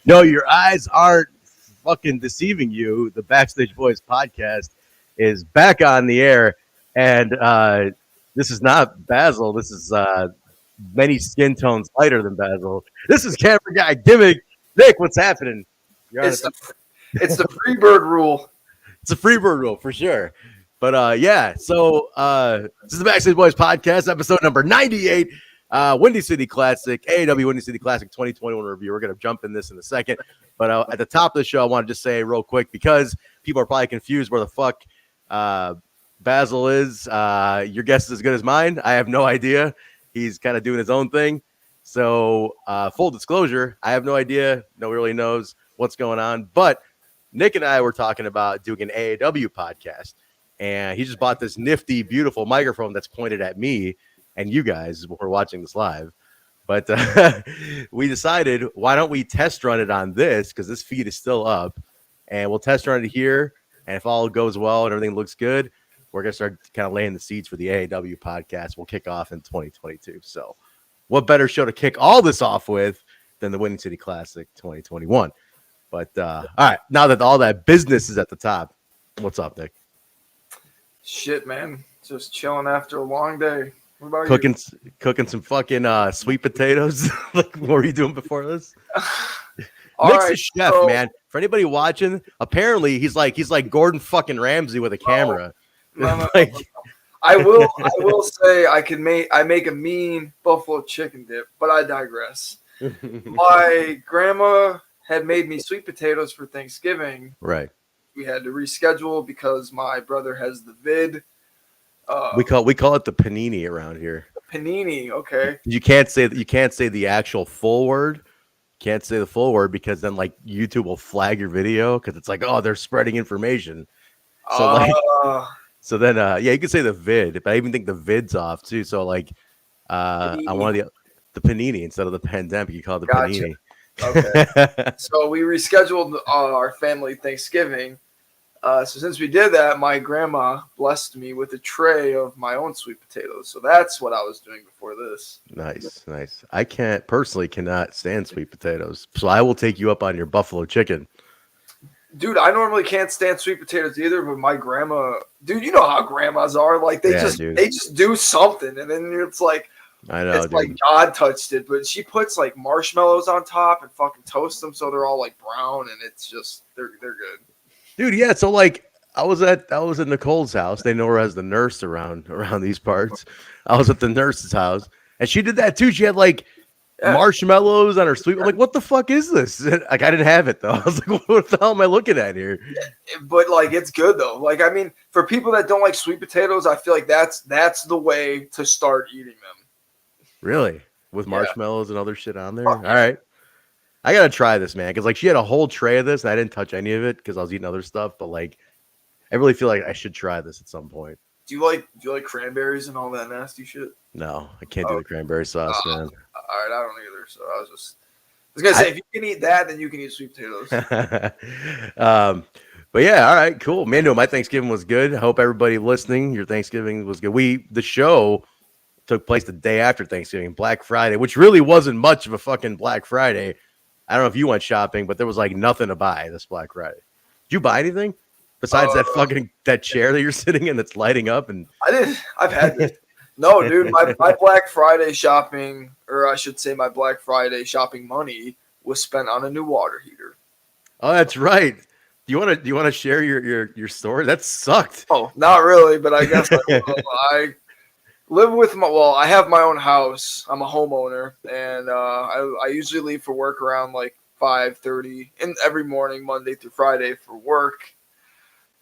No, your eyes aren't fucking deceiving you. The Backstage Boys podcast is back on the air, and this is not Basil. This is many skin tones lighter than Basil. This is Cameraguygimmick. Nick, what's happening? You're on It's the free bird rule. It's a free bird rule for sure. But yeah, so this is the Backstage Boys podcast, episode number 98. Windy City Classic, AAW Windy City Classic 2021 review. We're going to jump in this in a second. But at the top of the show, I want to just say real quick, because people are probably confused where the fuck Basil is. Your guess is as good as mine. I have no idea. He's kind of doing his own thing. So full disclosure, I have no idea. Nobody really knows what's going on. But Nick and I were talking about doing an AAW podcast. And he just bought this nifty, beautiful microphone that's pointed at me and you guys who are watching this live. But we decided, why don't we test run it on this, because this feed is still up, and we'll test run it here. And if all goes well and everything looks good, we're going to start kind of laying the seeds for the AAW podcast. We'll kick off in 2022. So what better show to kick all this off with than the Windy City Classic 2021? But all right, now that all that business is at the top, what's up, Nick? Shit, man. Just chilling after a long day. What about Cooking some fucking sweet potatoes. Like, what were you doing before this? Nick's a chef, man. For anybody watching, apparently he's like Gordon fucking Ramsay with a camera. No. I will say I make a mean buffalo chicken dip, but I digress. My grandma had made me sweet potatoes for Thanksgiving. Right. We had to reschedule because my brother has the vid. We call it the panini around here. Panini, okay. You can't say the actual full word. Can't say the full word because then like YouTube will flag your video because it's like, oh, they're spreading information. So then yeah, you can say the vid, but I even think the vid's off too. So like I wanted the panini instead of the pandemic. You call it the panini. Okay. So we rescheduled our family Thanksgiving. So since we did that, my grandma blessed me with a tray of my own sweet potatoes. So that's what I was doing before this. Nice. I cannot stand sweet potatoes. So I will take you up on your buffalo chicken. Dude, I normally can't stand sweet potatoes either, but my grandma, dude, you know how grandmas are. Like they just do something, and then it's like, I know, it's dude. Like God touched it, but she puts like marshmallows on top and fucking toasts them so they're all like brown, and it's just they're good. Dude, yeah. So like I was at Nicole's house. They know her as the nurse around these parts. I was at the nurse's house, and she did that too. She had like marshmallows on her sweet. I'm like, what the fuck is this? Like I didn't have it though. I was like, what the hell am I looking at here? But like it's good though. Like I mean, for people that don't like sweet potatoes, I feel like that's the way to start eating them. Really? With marshmallows and other shit on there? All right. I got to try this, man. Because, like, she had a whole tray of this, and I didn't touch any of it because I was eating other stuff. But, like, I really feel like I should try this at some point. Do you like cranberries and all that nasty shit? No, I can't do the cranberry sauce, man. All right, I don't either. So I was going to say, if you can eat that, then you can eat sweet potatoes. But, yeah, all right, cool. Man, no, my Thanksgiving was good. I hope everybody listening, your Thanksgiving was good. The show took place the day after Thanksgiving, Black Friday, which really wasn't much of a fucking Black Friday. I don't know if you went shopping, but there was like nothing to buy this Black Friday. Did you buy anything besides that chair that you're sitting in that's lighting up? And I did. I've had this. No, dude, my Black Friday shopping, or I should say my Black Friday shopping money was spent on a new water heater. Oh, that's right. Do you want to share your story? That sucked. Oh, not really, but I guess I live with I have my own house. I'm a homeowner, and I usually leave for work around like 5:30 and every morning, Monday through Friday for work.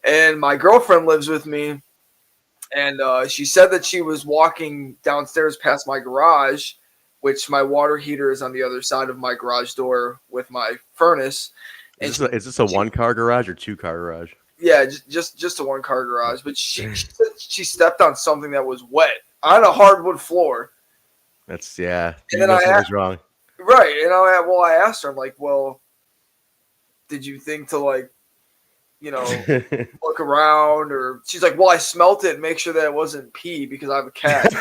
And my girlfriend lives with me, and she said that she was walking downstairs past my garage, which my water heater is on the other side of my garage door with my furnace. Is this a one-car garage or two-car garage? Yeah, just a one-car garage. But she said she stepped on something that was wet on a hardwood floor. That's And then I asked, wrong. Right, and I asked her, I'm like, well, did you think to like, look around? Or she's like, well, I smelt it and make sure that it wasn't pee because I have a cat.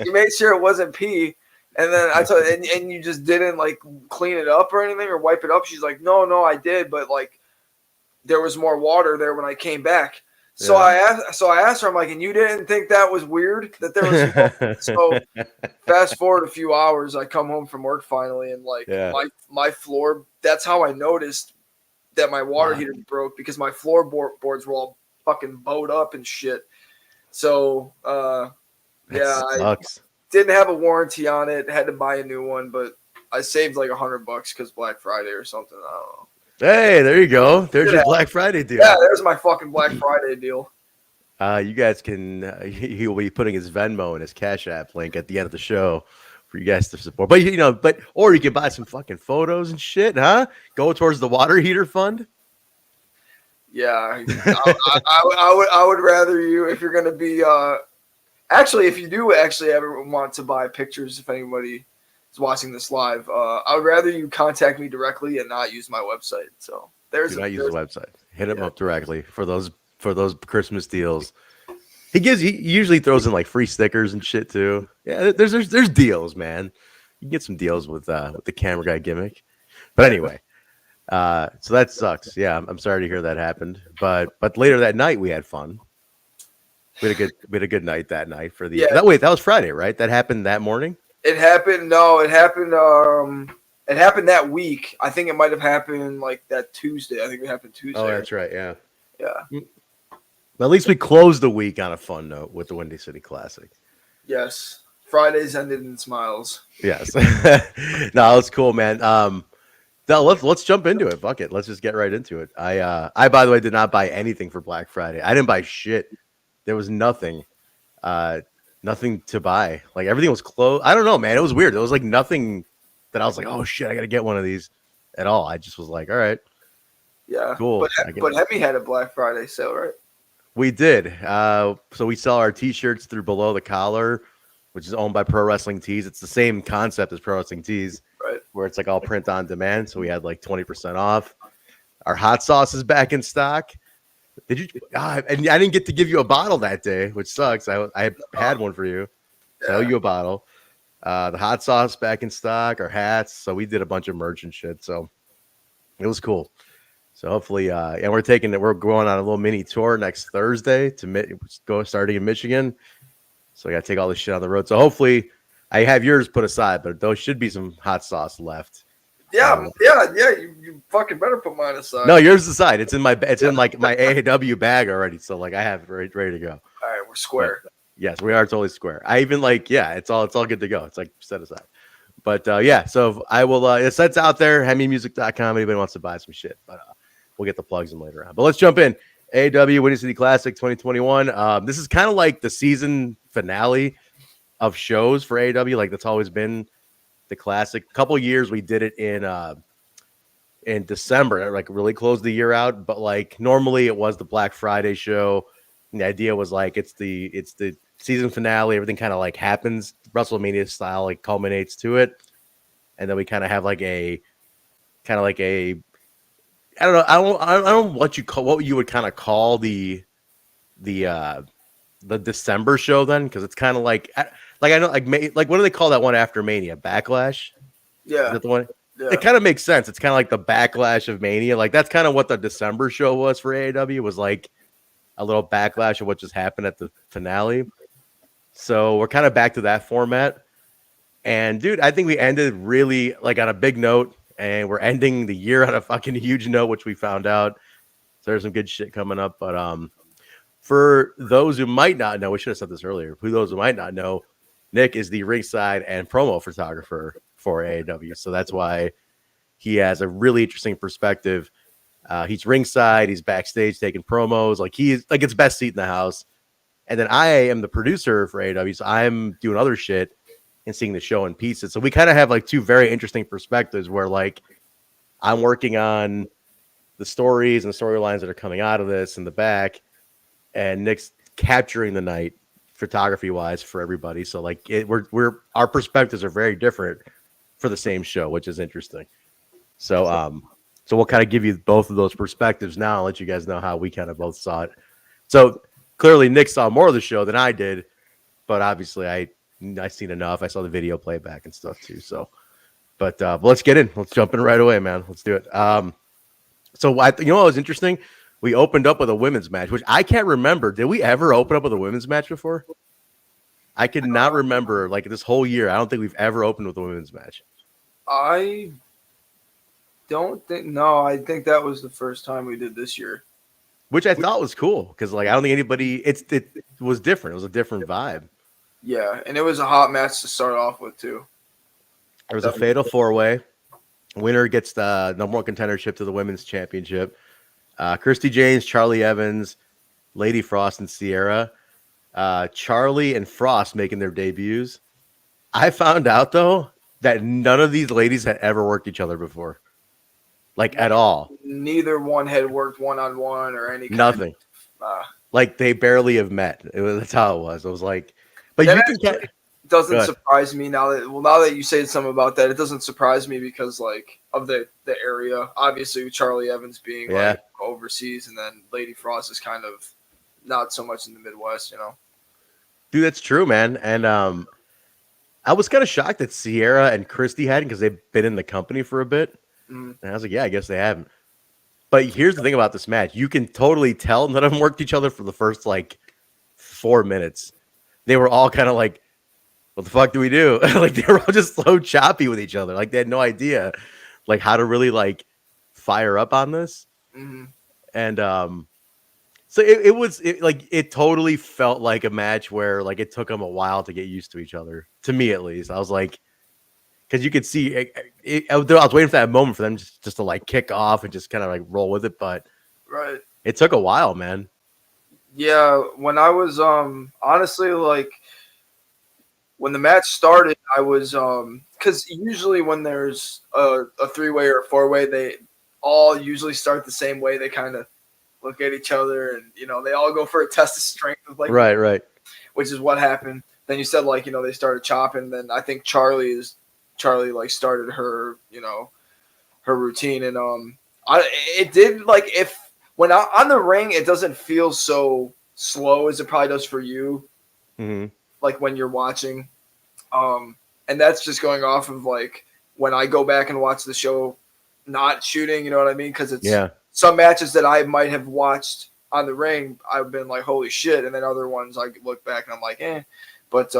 You made sure it wasn't pee. And then I told, and you just didn't like clean it up or anything or wipe it up. She's like, no, I did, but like there was more water there when I came back. So I asked her, I'm like, and you didn't think that was weird that there was so fast forward a few hours, I come home from work finally, and like my floor, that's how I noticed that my water heater broke, because my floorboards were all fucking bowed up and shit. So I didn't have a warranty on it, had to buy a new one, but I saved like $100 because Black Friday or something. I don't know. Hey, there you go. There's your Black Friday deal. Yeah, there's my fucking Black Friday deal. You guys can, he will be putting his Venmo and his Cash App link at the end of the show for you guys to support. But, or you can buy some fucking photos and shit, huh? Go towards the water heater fund. Yeah. I would rather you, if you're going to be, actually, if you do actually ever want to buy pictures, if anybody is watching this live, I would rather you contact me directly and not use my website. So do not use the website. Hit him up directly for those Christmas deals. He usually throws in like free stickers and shit too. Yeah, there's deals, man. You can get some deals with the camera guy gimmick. But anyway, so that sucks. Yeah, I'm sorry to hear that happened. But later that night we had fun. We had a good night that night for the that was Friday, right? That happened that morning? It happened that week. I think it might have happened like that Tuesday. I think it happened Tuesday. Oh, that's right, yeah. Yeah. At least we closed the week on a fun note with the Windy City Classic. Yes. Fridays ended in smiles. Yes. No, it's cool, man. Now let's jump into it. Fuck it. Let's just get right into it. I by the way did not buy anything for Black Friday. I didn't buy shit. There was nothing to buy. Like everything was closed. I don't know, man. It was weird. There was like nothing that I was like, oh shit, I gotta get one of these at all. I just was like, all right. Yeah. Cool. But Heavy had a Black Friday sale, right? We did. So we sell our t-shirts through Below the Collar, which is owned by Pro Wrestling Tees. It's the same concept as Pro Wrestling Tees, right? Where it's like all print on demand. So we had like 20% off. Our hot sauce is back in stock. Did you? And I didn't get to give you a bottle that day, which sucks. I had one for you. Yeah. So I owe you a bottle. The hot sauce back in stock. Our hats. So we did a bunch of merch and shit. So it was cool. So hopefully, and we're going on a little mini tour next Thursday starting in Michigan. So I got to take all this shit on the road. So hopefully, I have yours put aside, but those should be some hot sauce left. Yeah. You fucking better put mine aside. No, yours aside. It's in my like my AAW bag already. So like I have it ready to go. All right, we're square. But, yes, we are totally square. I even it's all good to go. It's like set aside. But so I will. It's out there. HemiMusic.com. Anybody wants to buy some shit, but we'll get the plugs in later on. But let's jump in. AAW Windy City Classic 2021. This is kind of like the season finale of shows for AAW. Like that's always been the Classic. A couple years we did it in December. Like really closed the year out. But like normally it was the Black Friday show. And the idea was like it's the season finale. Everything kind of like happens WrestleMania style, like culminates to it, and then we kind of have like a I don't know. I don't know what you would kind of call the December show then, because it's kind of like I know like what do they call that one after Mania? Backlash. Yeah, is that the one? Yeah. It kind of makes sense. It's kind of like the backlash of Mania. Like that's kind of what the December show was for AAW. Was like a little backlash of what just happened at the finale. So we're kind of back to that format. And dude, I think we ended really like on a big note. And we're ending the year on a fucking huge note, which we found out. So there's some good shit coming up. But for those who might not know, we should have said this earlier. For those who might not know, Nick is the ringside and promo photographer for AAW. So that's why he has a really interesting perspective. He's ringside, he's backstage taking promos. Like he's like it's best seat in the house. And then I am the producer for AAW. So I'm doing other shit and seeing the show in pieces. So we kind of have like two very interesting perspectives where like I'm working on the stories and the storylines that are coming out of this in the back, and Nick's capturing the night photography wise for everybody. So like our perspectives are very different for the same show, which is interesting. So we'll kind of give you both of those perspectives now and let you guys know how we kind of both saw it. So clearly Nick saw more of the show than I did, but obviously I've seen enough. I saw the video playback and stuff too. So, but let's get in. Let's jump in right away, man. Let's do it. So what was interesting? We opened up with a women's match, which I can't remember. Did we ever open up with a women's match before? I could not remember, like, this whole year. I don't think we've ever opened with a women's match. I don't think. No, I think that was the first time we did this year. Which I thought was cool because, like, I don't think anybody. It was different. It was a different vibe. Yeah, and it was a hot match to start off with too. It was a fatal 4-way. Winner gets the number one contendership to the women's championship. Christi, Jaynes, Charli Evans, Lady Frost, and Sierra. Charli and Frost making their debuts. I found out though that none of these ladies had ever worked each other before, like at all. Neither one had worked one-on-one or any kind nothing. Like they barely have met. That's how it was. I was like, but you can get. Doesn't surprise me now that you say something about that. It doesn't surprise me because like of the area. Obviously, with Charli Evans being like overseas, and then Lady Frost is kind of not so much in the Midwest, you know. Dude, that's true, man. And I was kind of shocked that Sierra and Christi hadn't because they've been in the company for a bit. And I was like, yeah, I guess they haven't. But here's the thing about this match: you can totally tell none of them worked each other for the first like 4 minutes. They were all kind of like, what the fuck do we do? Like they were all just so choppy with each other. Like they had no idea like how to really like fire up on this. And so it totally felt like a match where like it took them a while to get used to each other. To me at least. I was like, because you could see I was waiting for that moment for them just to like kick off and just kind of like roll with it, but it took a while, man. Yeah, when I was honestly like when the match started, I was because usually when there's a 3-way or a 4-way, they all usually start the same way. They kind of look at each other and they all go for a test of strength, like right, which is what happened. Then you said like they started chopping. Then I think Charli like started her her routine, and it did like if when on the ring it doesn't feel so slow as it probably does for you. Like when you're watching, and that's just going off of like when I go back and watch the show, not shooting, you know what I mean? Because it's some matches that I might have watched on the ring, I've been like, holy shit, and then other ones I look back and I'm like, eh. But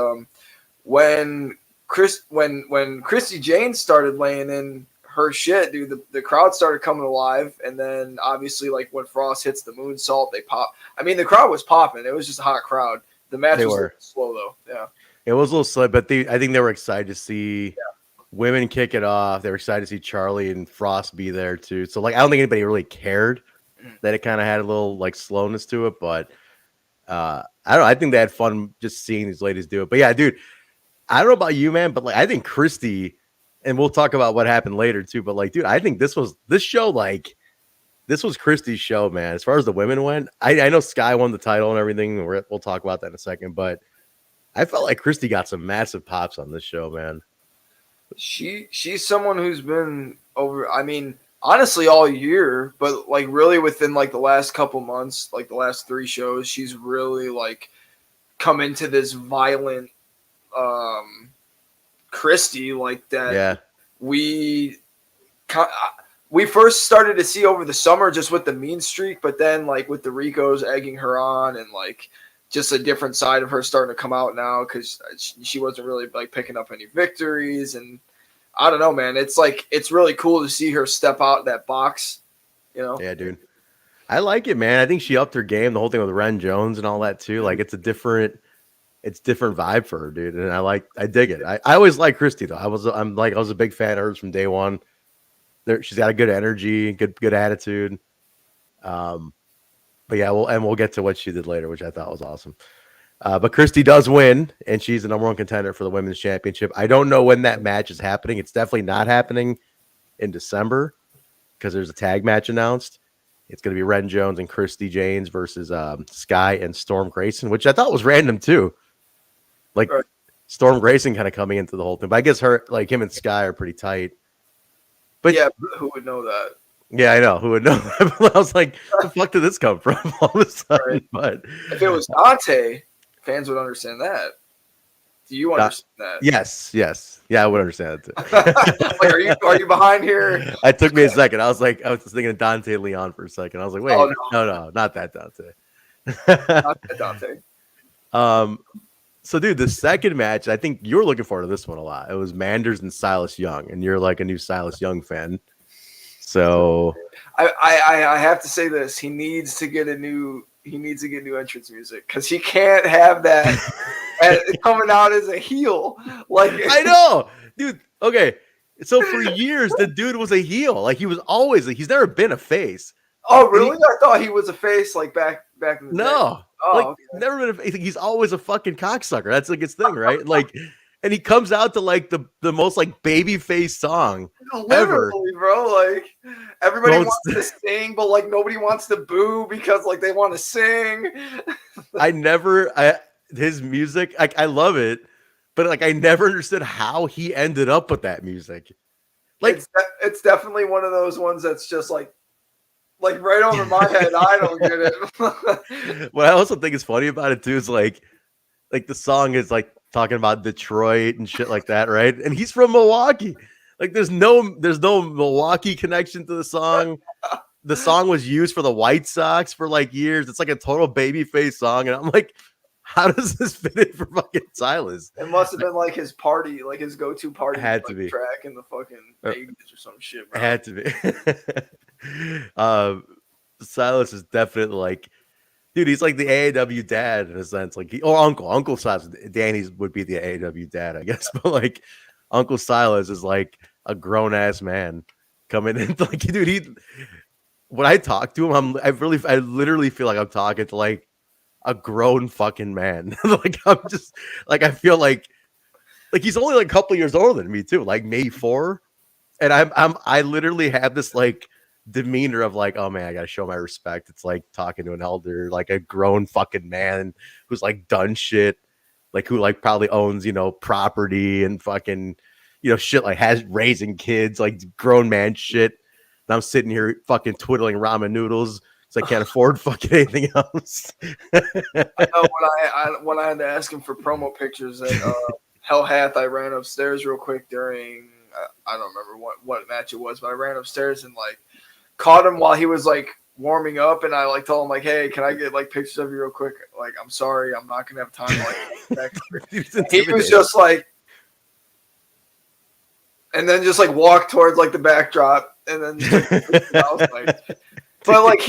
when Christi Jaynes started laying in her shit, dude, the crowd started coming alive, and then obviously like when Frost hits the moonsault, they pop. I mean, the crowd was popping. It was just a hot crowd. The match was a little slow though. Yeah. It was a little slow, but I think they were excited to see women kick it off. They were excited to see Charli and Frost be there too. So like I don't think anybody really cared that it kind of had a little like slowness to it, but I don't know. I think they had fun just seeing these ladies do it. But yeah, dude, I don't know about you, man, but like I think Christi, and we'll talk about what happened later too, but like, dude, I think this was Christi's show, man. As far as the women went, I know Sky won the title and everything. We'll talk about that in a second, but I felt like Christi got some massive pops on this show, man. She's someone who's been over, I mean, honestly all year, but like really within like the last couple months, like the last 3 shows, she's really like come into this violent Christi like that. We first started to see over the summer just with the mean streak, but then like with the Ricos egging her on and like just a different side of her starting to come out now because she wasn't really like picking up any victories. And I don't know, man. It's like it's really cool to see her step out that box, Yeah, dude. I like it, man. I think she upped her game. The whole thing with Ren Jones and all that too. Like it's different vibe for her, dude. And I dig it. I always liked Christi though. I was a big fan of hers from day one. She's got a good energy, good attitude. But yeah, we'll get to what she did later, which I thought was awesome. But Christi does win, and she's the number one contender for the women's championship. I don't know when that match is happening. It's definitely not happening in December because there's a tag match announced. It's going to be Ren Jones and Christi Jaynes versus Sky and Storm Grayson, which I thought was random too. Like Storm Grayson kind of coming into the whole thing. But I guess him and Sky are pretty tight. But yeah, who would know that? Yeah, I know. Who would know that? I was like, the fuck did this come from all of a sudden? Right. But if it was Dante, fans would understand that. Do you understand that? Yes. Yeah, I would understand that too. Like, are you behind here? It took me a second. I was thinking of Dante Leon for a second. I was like, wait, Oh, no, not that Dante. Not that Dante. So dude, the second match, I think you were looking forward to this one a lot. It was Manders and Silas Young, and you're like a new Silas Young fan. So I have to say this. He needs to get new entrance music because he can't have that coming out as a heel. Like I know, dude. Okay, so for years the dude was a heel. Like he was always he's never been a face. Oh really? I thought he was a face like back in the day. Oh, like, okay. Never been a face. He's always a fucking cocksucker. That's like his thing, right? Like, and he comes out to like the most like baby face song ever, bro. Like everybody wants to sing, but like nobody wants to boo because like they want to sing. His music, like I love it, but like I never understood how he ended up with that music. Like it's definitely one of those ones that's just like right over my head. I don't get it. What I also think is funny about it too is like the song is like talking about Detroit and shit like that, right? And he's from Milwaukee. Like there's no Milwaukee connection to the song. The song was used for the White Sox for like years. It's like a total babyface song, and I'm like, how does this fit in for fucking Silas? It must have been like his party, like his go-to party. Had to be track in the fucking 80s or some shit. Bro. Had to be. Silas is definitely like, dude, he's like the AAW dad in a sense. Like Uncle Silas. Danny's would be the AAW dad, I guess. But like Uncle Silas is like a grown-ass man coming in. Like, dude, when I talk to him, I literally feel like I'm talking to like a grown fucking man. Like I'm just like I feel like he's only like a couple years older than me too, like maybe 4. And I literally have this like demeanor of like, oh man, I gotta show my respect. It's like talking to an elder, like a grown fucking man who's like done shit, like who like probably owns, property and fucking, shit, like has raising kids, like grown man shit. And I'm sitting here fucking twiddling ramen noodles because I can't afford fucking anything else. I know when I had to ask him for promo pictures at Hell Hath, I ran upstairs real quick during I don't remember what match it was, but I ran upstairs and like caught him while he was like warming up, and I like told him like, hey, can I get like pictures of you real quick? Like, I'm sorry, I'm not gonna have time. Like, he was just like, and then just like walked towards like the backdrop, and then just, like, I was like, but like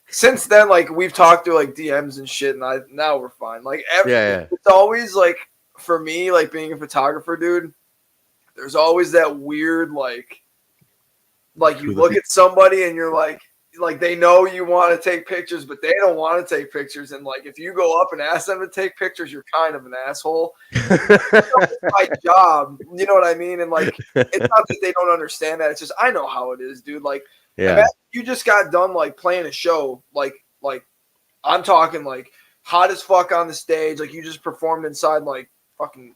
since then, like we've talked through like DMs and shit, and now we're fine. Like it's always like for me, like being a photographer, dude. There's always that weird like you look at somebody and you're like they know you want to take pictures, but they don't want to take pictures. And like if you go up and ask them to take pictures, you're kind of an asshole. It's my job, you know what I mean? And like it's not that they don't understand that. It's just I know how it is, dude. Like you just got done like playing a show, like I'm talking like hot as fuck on the stage, like you just performed inside like fucking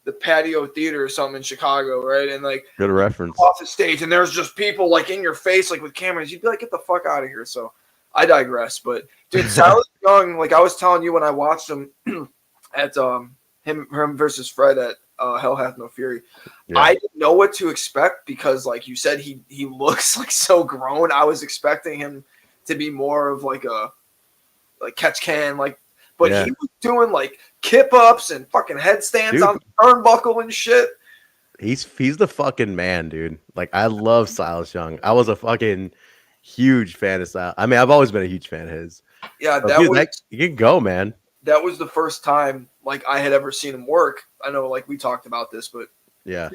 the Patio Theater or something in Chicago, right? And like good reference off the stage, and there's just people like in your face, like with cameras. You'd be like, "Get the fuck out of here!" So I digress. But dude, Silas Young, like I was telling you when I watched him at him versus Fred at Hell Hath No Fury, I didn't know what to expect because, like you said, he looks like so grown. I was expecting him to be more of like a catch can like. But he was doing like kip ups and fucking headstands on the turnbuckle and shit. He's the fucking man, dude. Like I love Silas Young. I was a fucking huge fan of Silas. I mean, I've always been a huge fan of his. Yeah, you can go, man. That was the first time like I had ever seen him work. I know, like we talked about this, but yeah,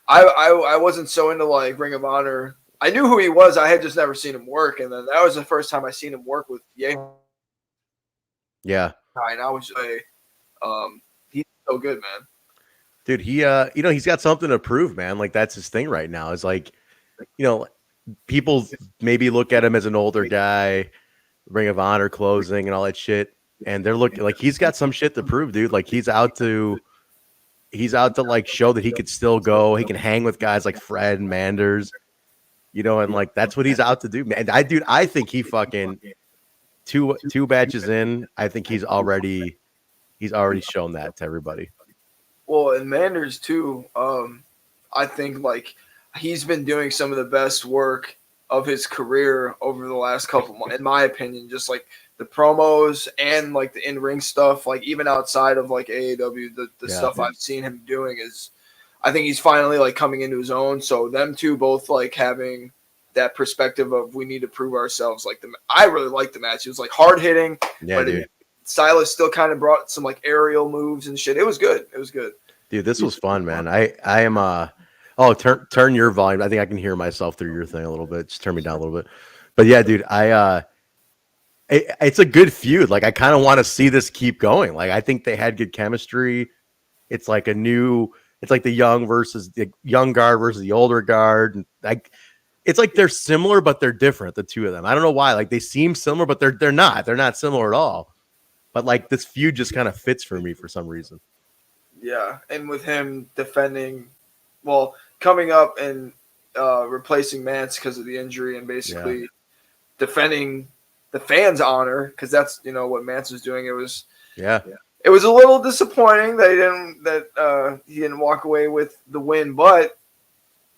I wasn't so into like Ring of Honor. I knew who he was. I had just never seen him work, and then that was the first time I seen him work with Jaynes. Yeah. And I was like, he's so good, man. Dude, he he's got something to prove, man. Like that's his thing right now. Is like, people maybe look at him as an older guy, Ring of Honor closing and all that shit, and they're looking like he's got some shit to prove, dude. Like he's out to like show that he could still go. He can hang with guys like Fred and Manders, and like that's what he's out to do, man. I think he fucking. Two batches in, I think he's already shown that to everybody. Well, and Manders too. I think like he's been doing some of the best work of his career over the last couple months, in my opinion. Just like the promos and like the in-ring stuff, like even outside of like AAW, the stuff I've seen him doing is, I think he's finally like coming into his own. So them two both like having that perspective of we need to prove ourselves. Like I really liked the match. It was like hard hitting, but Silas still kind of brought some like aerial moves and shit. It was good. It was good. Dude, this was fun, man. I am turn your volume. I think I can hear myself through your thing a little bit. Just turn me down a little bit. But yeah, dude, it's a good feud. Like I kind of want to see this keep going. Like I think they had good chemistry. It's like it's like the young guard versus the older guard. And like it's like they're similar, but they're different, the two of them. I don't know why. Like they seem similar, but they're not. They're not similar at all. But like this feud just kind of fits for me for some reason. Yeah, and with him coming up and replacing Mance because of the injury and basically defending the fans' honor, because that's what Mance was doing. It was a little disappointing that he didn't walk away with the win, but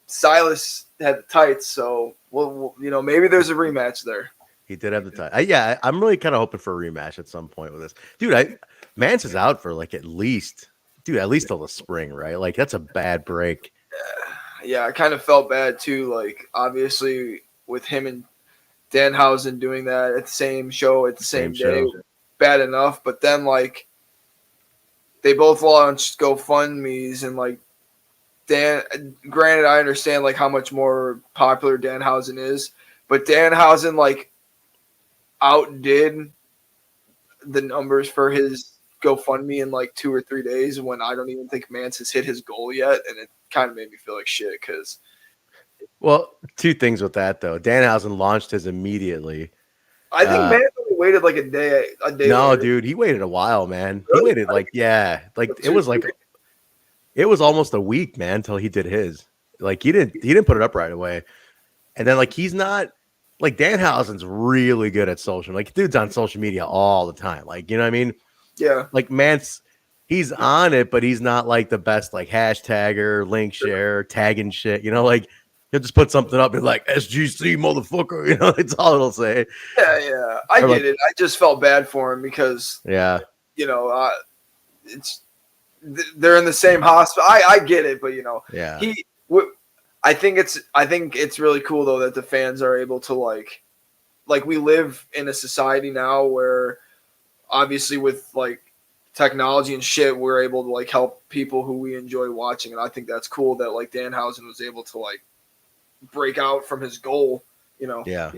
Silas had the tights, so maybe there's a rematch there. He did have the tights. I'm really kind of hoping for a rematch at some point with this dude. Mance is out for like at least till the spring, right? Like that's a bad break. Yeah, I kind of felt bad too. Like obviously with him and Danhausen doing that at the same show at the same day, bad enough. But then like they both launched GoFundMe's and like granted, I understand like how much more popular Danhausen is, but Danhausen like outdid the numbers for his GoFundMe in like 2 or 3 days when I don't even think Mance has hit his goal yet, and it kind of made me feel like shit because. Well, two things with that though. Danhausen launched his immediately. I think Mance only waited like a day. No, later. dude, he waited a while, man. Really? He waited it was almost a week, man, until he did his. Like he didn't put it up right away, and then like he's not. Like Danhausen's really good at social. Like dude's on social media all the time. Like, you know what I mean? Yeah. Like Mance, he's on it, but he's not like the best like hashtagger, link share, tagging shit. Like he'll just put something up and like SGC motherfucker. It's all it'll say. Yeah. I get it. I just felt bad for him because it's they're in the same hospital. I get it, but I think it's really cool though that the fans are able to like we live in a society now where obviously with like technology and shit, we're able to like help people who we enjoy watching. And I think that's cool that like Danhausen was able to like break out from his goal, Yeah.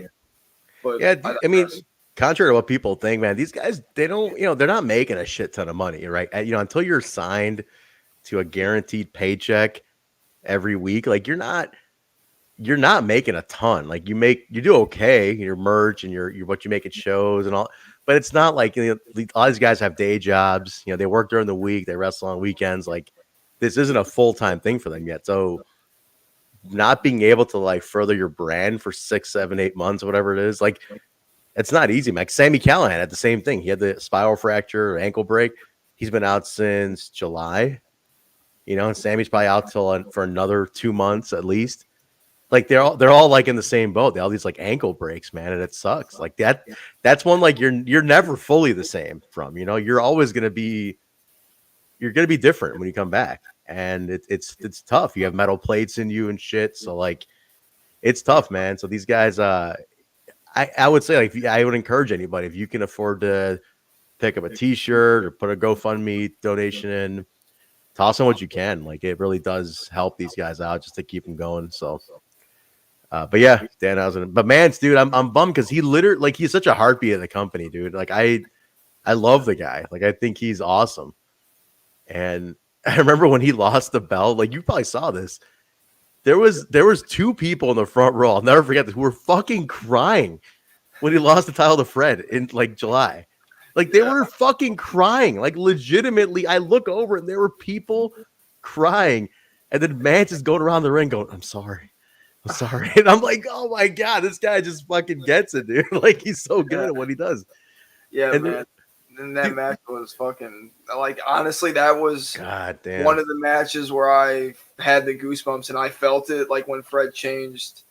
But I mean, contrary to what people think, man, these guys, they don't, they're not making a shit ton of money, right? Until you're signed to a guaranteed paycheck every week, like you're not making a ton. Like you do okay, your merch and your what you make at shows and all, but it's not like all these guys have day jobs. They work during the week, they wrestle on weekends. Like this isn't a full-time thing for them yet. So not being able to like further your brand for 6, 7, 8 months, whatever it is, like it's not easy. Like Sami Callihan had the same thing. He had the spiral fracture, ankle break. He's been out since July. And Sammy's probably out for another 2 months at least. Like they're all like in the same boat. They all these like ankle breaks, man, and it sucks. Like that's one like you're never fully the same from. You're always gonna be different when you come back, and it's tough. You have metal plates in you and shit, so like it's tough, man. So these guys, I would say like I would encourage anybody if you can afford to pick up a T-shirt or put a GoFundMe donation in. Toss on what you can. Like it really does help these guys out just to keep them going. So, but yeah, Danhausen. But Mance, dude, I'm bummed because he literally like he's such a heartbeat of the company, dude. Like I love the guy. Like I think he's awesome. And I remember when he lost the belt. Like you probably saw this. There was 2 people in the front row. I'll never forget this. Who were fucking crying when he lost the title to Fred in like July. Like they were fucking crying, like legitimately. I look over and there were people crying, and then Mance is going around the ring going, I'm sorry. And I'm like, oh my God, this guy just fucking gets it, dude. Like he's so good at what he does. Yeah, and man. And that match was fucking like honestly, that was God damn. one of the matches where I had the goosebumps and I felt it like when Fred changed,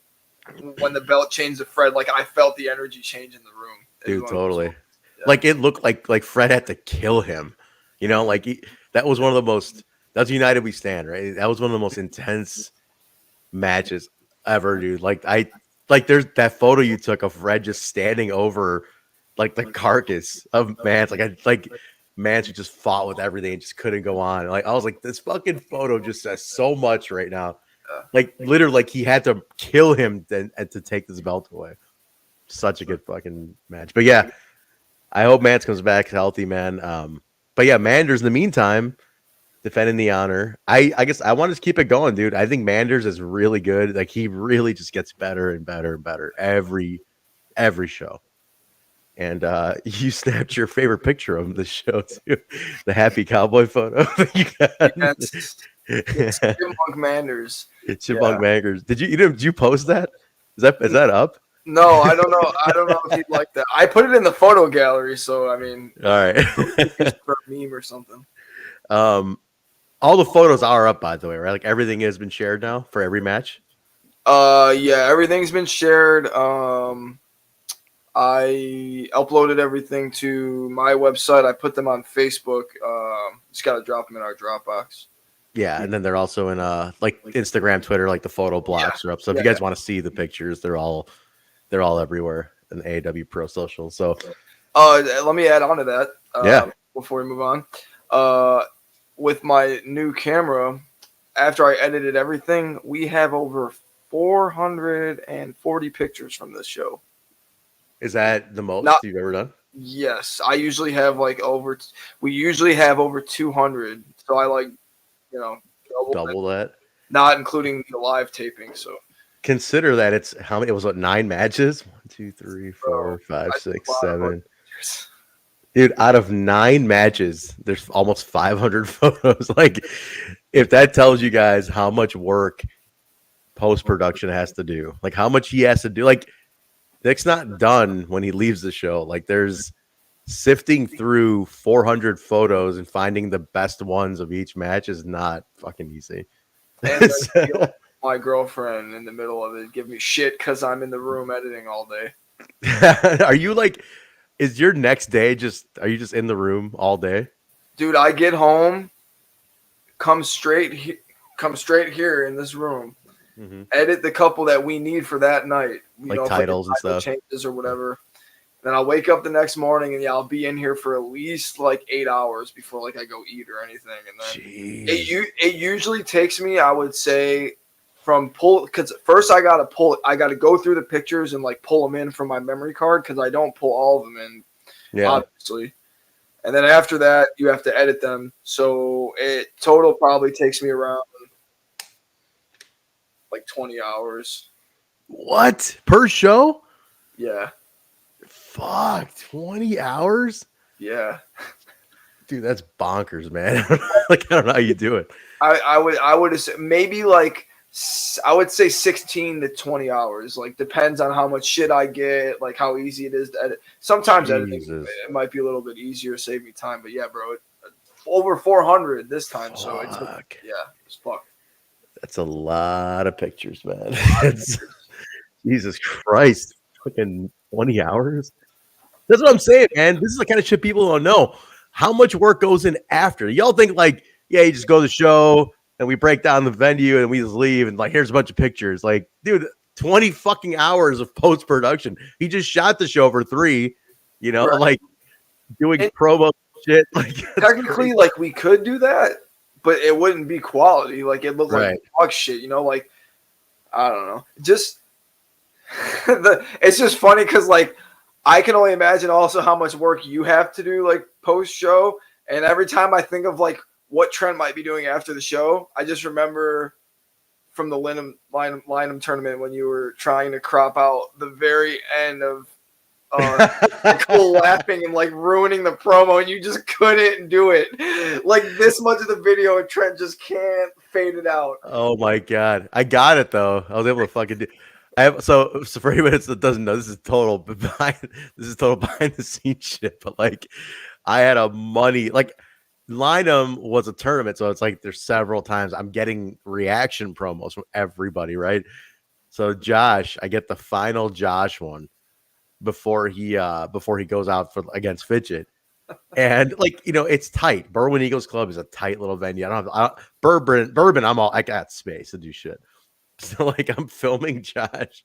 when the belt changed to Fred, like I felt the energy change in the room. Dude, totally. Yeah. Like it looked like Fred had to kill him. You know, like that was one of the most. That's United We Stand, right? That was one of the most intense matches ever, dude. Like there's that photo you took of Fred just standing over like the carcass of Mance. Like Mance who just fought with everything and just couldn't go on. Like I was like, this fucking photo just says so much right now. Like literally, like he had to kill him to take this belt away. Such a good fucking match. But yeah, I hope Mance comes back healthy, man. But yeah, Manders in the meantime, defending the honor. I guess I want to keep it going, dude. I think Manders is really good. Like he really just gets better and better and better every show. And you snapped your favorite picture of the show too, the happy cowboy photo. It's Chipmunk Manders. It's Chipmunk Manders. Did you post that? Is that up? No, I don't know. I don't know if he'd like that. I put it in the photo gallery, so I mean, all right, for a meme or something. All the photos are up, by the way, right? Like everything has been shared now for every match. Yeah, everything's been shared. I uploaded everything to my website. I put them on Facebook. Just gotta drop them in our Dropbox. Yeah, and then they're also in like Instagram, Twitter, like the photo blocks are up. So if you guys want to see the pictures, they're all everywhere in AAW Pro Social. So let me add on to that. Before we move on. With my new camera, after I edited everything, we have over 440 pictures from this show. Is that the most you've ever done? Yes, I usually have we usually have over 200. So I double that. Not including the live taping. So consider that it's how many? It was 9 matches. 1, 2, 3, 4, 5, 6, 7. Dude, out of 9 matches, there's almost 500 photos. Like, if that tells you guys how much work post-production has to do, like how much he has to do, like Nick's not done when he leaves the show. Like there's sifting through 400 photos and finding the best ones of each match is not fucking easy. And my girlfriend in the middle of it give me shit because I'm in the room editing all day. Are you like... Is your next day are you just in the room all day? Dude, I get home, come straight here in this room, edit the couple that we need for that night. Like titles and stuff. Changes or whatever. Then I'll wake up the next morning and I'll be in here for at least like 8 hours before like I go eat or anything. And then it usually takes me, I would say, because first I gotta go through the pictures and like pull them in from my memory card because I don't pull all of them in, obviously. And then after that, you have to edit them. So it total probably takes me around like 20 hours. What? Per show? Yeah. Fuck, 20 hours? Yeah. Dude, that's bonkers, man. Like I don't know how you do it. I would assume maybe like. I would say 16 to 20 hours. Like, depends on how much shit I get, like how easy it is to edit. Sometimes editing it might be a little bit easier, save me time. But yeah, bro, over 400 this time. So it's fuck. That's a lot of pictures, man. Jesus Christ, fucking 20 hours. That's what I'm saying, man. This is the kind of shit people don't know. How much work goes in after? Y'all think like, yeah, you just go to the show. And we break down the venue and we just leave and like, here's a bunch of pictures. Like, dude, 20 fucking hours of post-production. He just shot the show for 3, like doing promo shit. Like technically, crazy. Like we could do that, but it wouldn't be quality. Like it looked like dog shit, like, I don't know. Just it's just funny because like I can only imagine also how much work you have to do like post-show. And every time I think of like what Trent might be doing after the show, I just remember from the Lineham tournament when you were trying to crop out the very end of laughing and like ruining the promo, and you just couldn't do it. Like this much of the video, and Trent just can't fade it out. Oh my god, I got it though. I was able to fucking do. So for anybody that doesn't know, this is total behind the scenes shit. But like, I had a money like Lineham was a tournament, so it's like there's several times I'm getting reaction promos from everybody, right? So Josh, I get the final Josh one before he goes out for against Fidget. And like, you know, it's tight. Berwyn Eagles Club is a tight little venue. Bourbon, I got space to do shit. So like I'm filming Josh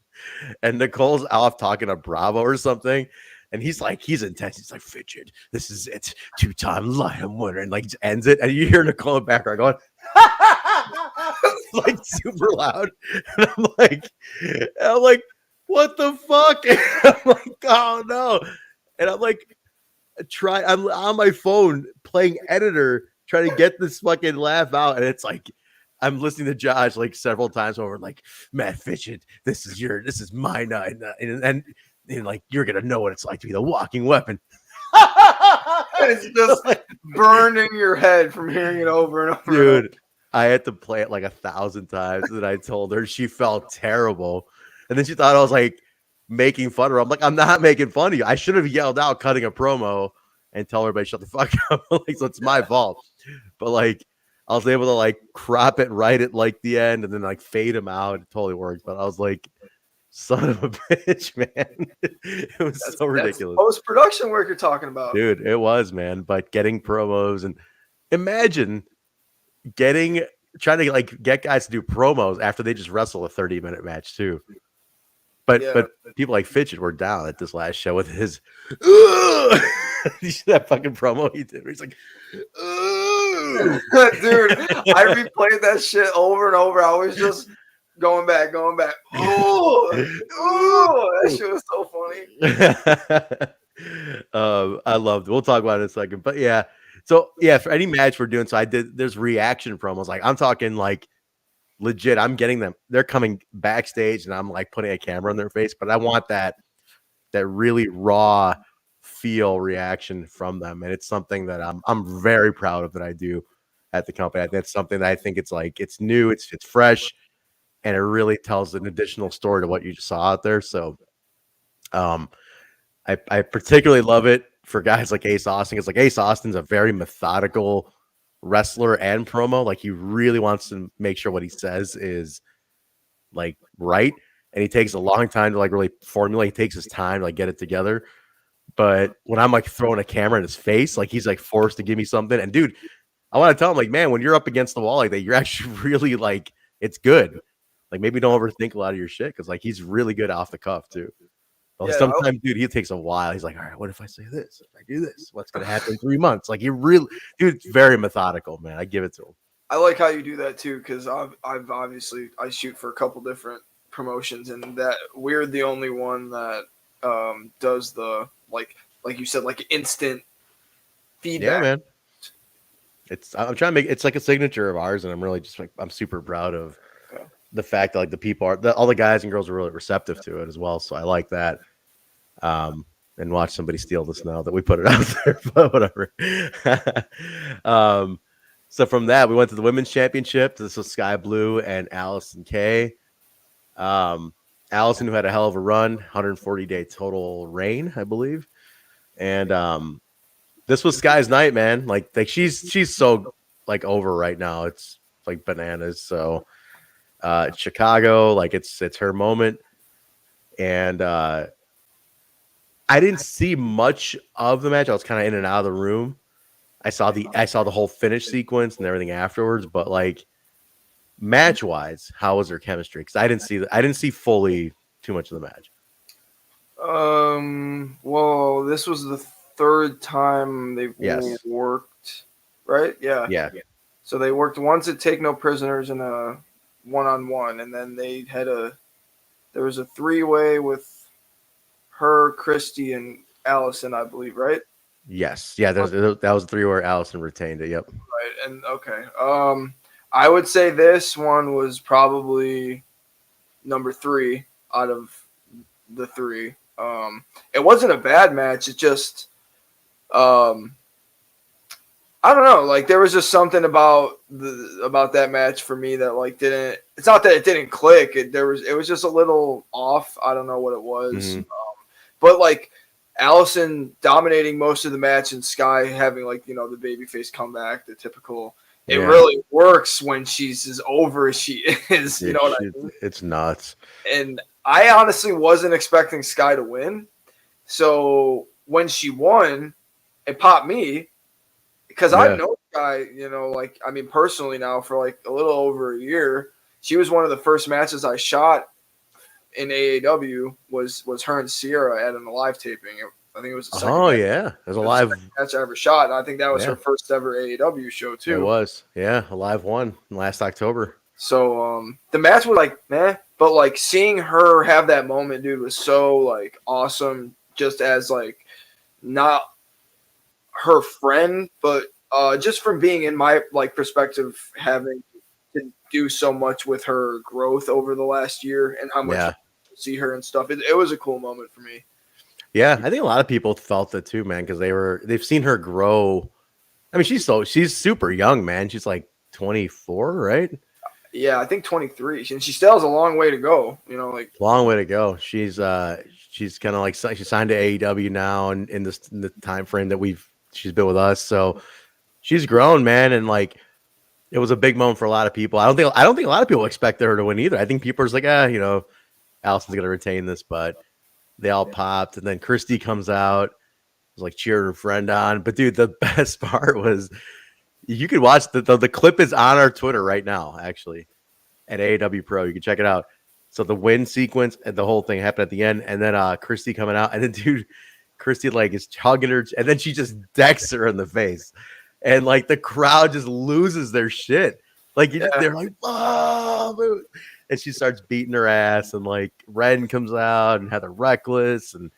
and Nicole's off talking to Bravo or something. And he's intense. He's like, Fidget, this is it. 2-time Lion winner. And like just ends it. And you hear Nicole in the background going, like super loud. And I'm like, what the fuck? And I'm like, oh no. And I'm like, I'm on my phone playing editor, trying to get this fucking laugh out. And it's like, I'm listening to Josh like several times over, like, Matt Fidget, this is my night. And like, you're going to know what it's like to be the walking weapon. It's just burning your head from hearing it over and over. Dude, I had to play it like 1,000 times. And I told her she felt terrible. And then she thought I was like making fun of her. I'm like, I'm not making fun of you. I should have yelled out cutting a promo and tell everybody shut the fuck up. Like, so it's my fault. But like, I was able to like crop it right at like the end and then like fade him out. It totally worked. But I was like, son of a bitch, man. It was so ridiculous. Post-production work you're talking about. Dude, it was, man. But getting promos and imagine trying to like get guys to do promos after they just wrestle a 30-minute match too. But people like Fidget were down at this last show with his you see that fucking promo he did where he's like, dude, I replayed that shit over and over. I was just going back. Oh, that shit was so funny. I loved it. We'll talk about it in a second. But yeah. So yeah, for any match we're doing, so there's reaction promos. Like I'm talking like legit, I'm getting them. They're coming backstage and I'm like putting a camera on their face, but I want that really raw feel reaction from them. And it's something that I'm very proud of that I do at the company. That's something that I think it's like, it's new, it's fresh, and it really tells an additional story to what you just saw out there. So I particularly love it for guys like Ace Austin. It's like Ace Austin's a very methodical wrestler and promo. Like he really wants to make sure what he says is like right. And he takes a long time to like really formulate. He takes his time to like get it together. But when I'm like throwing a camera in his face, like he's like forced to give me something. And dude, I want to tell him like, man, when you're up against the wall like that, you're actually really like, it's good. Like maybe don't overthink a lot of your shit. Cause like he's really good off the cuff too. But yeah, sometimes, dude, he takes a while. He's like, all right, what if I say this? If I do this, what's going to happen in 3 months? Like, dude, it's very methodical, man. I give it to him. I like how you do that too, because I've obviously I shoot for a couple different promotions, and that we're the only one that does the like you said, like instant feedback. Yeah, man. I'm trying to make it's like a signature of ours, and I'm really just like I'm super proud of the fact that like the people all the guys and girls are really receptive to it as well. So I like that. And watch somebody steal this now that we put it out there, but whatever. So from that, we went to the women's championship. This was Sky Blue and Allison Kay. Allison, who had a hell of a run, 140-day total reign, I believe. And this was Sky's night, man. Like she's so like over right now. It's like bananas. So Chicago, like it's her moment. And I didn't see much of the match. I was kind of in and out of the room. I saw the whole finish sequence and everything afterwards, but like match wise, how was their chemistry? Because I didn't see fully too much of the match. Well, this was the third time they've worked, right? Yeah. So they worked once at Take No Prisoners in a one-on-one, and then they had there was a three-way with her, Christi, and Allison, I believe, right? Yes. Yeah, that was a three where Allison retained it. Yep. Right. And okay. I would say this one was probably number 3 out of the 3. It wasn't a bad match. It just I don't know. Like there was just something about that match for me that like didn't. It's not that it didn't click. It was just a little off. I don't know what it was. Mm-hmm. But like Allison dominating most of the match and Sky having like, the babyface comeback, the typical. It really works when she's as over as she is. You know what I mean? It's nuts. And I honestly wasn't expecting Sky to win. So when she won, it popped me because I've known Sky, personally now for like a little over a year. She was one of the first matches I shot in AAW was her and Sierra at an live taping. I think it was the second match. It was a live match I ever shot. And I think that was her first ever AAW show too. It was. Yeah, a live one last October. So the match was like meh, but like seeing her have that moment, dude, was so like awesome just as like not her friend, but just from being in my like perspective, having to do so much with her growth over the last year and how much see her and stuff. It was a cool moment for me. Yeah, I think a lot of people felt it too, man, because they've seen her grow. I mean, she's super young, man. She's like 24, right? Yeah, I think 23, and she still has a long way to go. Long way to go. She's kind of like she signed to AEW now, and in the time frame that she's been with us, so she's grown, man, and like it was a big moment for a lot of people. I don't think a lot of people expected her to win either. I think people are just like, Allison's gonna retain this, but they all popped, and then Christi comes out, was like cheering her friend on. But dude, the best part was you could watch the clip is on our Twitter right now, actually, at AAW Pro. You can check it out. So the win sequence and the whole thing happened at the end, and then Christi coming out, and then dude, Christi like is hugging her, and then she just decks her in the face, and like the crowd just loses their shit. Like they're like, oh. And she starts beating her ass, and like Ren comes out and Heather Reckless, and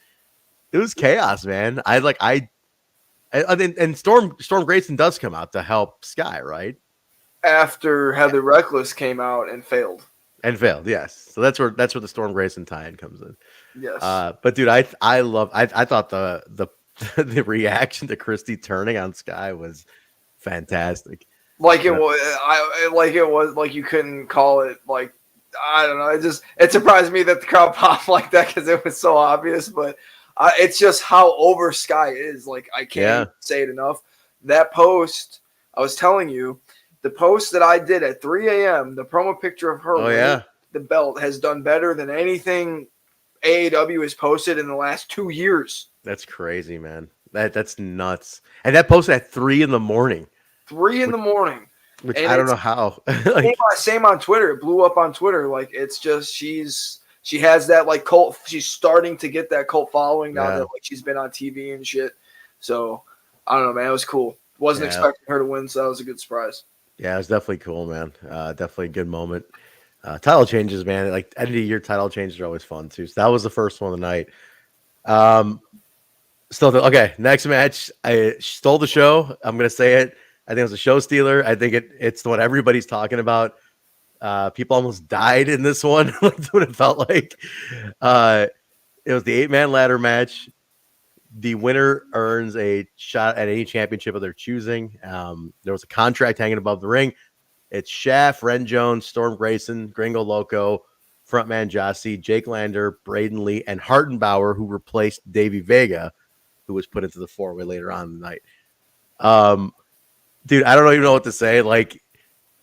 it was chaos, man. And Storm Grayson does come out to help Sky, right? After Heather Reckless came out and failed. Yes. So that's where the Storm Grayson tie-in comes in. Yes. But dude, I thought the the reaction to Christi turning on Sky was fantastic. Like it was like you couldn't call it like. I don't know. It surprised me that the crowd popped like that because it was so obvious. But it's just how over Sky is. Like I can't say it enough. That post, I was telling you, the post that I did at 3 a.m., the promo picture of her the belt has done better than anything AAW has posted in the last 2 years. That's crazy, man. That's nuts. And that posted at 3 in the morning. 3 in the morning. Which I don't know how. Same on Twitter. It blew up on Twitter. Like it's just she has that like cult. She's starting to get that cult following now that like she's been on TV and shit. So I don't know, man. It was cool. Wasn't expecting her to win, so that was a good surprise. Yeah, it was definitely cool, man. Definitely a good moment. Title changes, man. Like end of the year title changes are always fun too. So that was the first one of the night. Next match. I stole the show. I'm gonna say it. I think it was a show stealer. I think it's what everybody's talking about. People almost died in this one. That's what it felt like. It was the 8-man ladder match. The winner earns a shot at any championship of their choosing. There was a contract hanging above the ring. It's Shaft, Ren Jones, Storm Grayson, Gringo Loco, frontman Jossie, Jake Lander, Braden Lee, and Hartenbauer, who replaced Davey Vega, who was put into the 4-way later on in the night. Dude, I don't even know what to say. Like,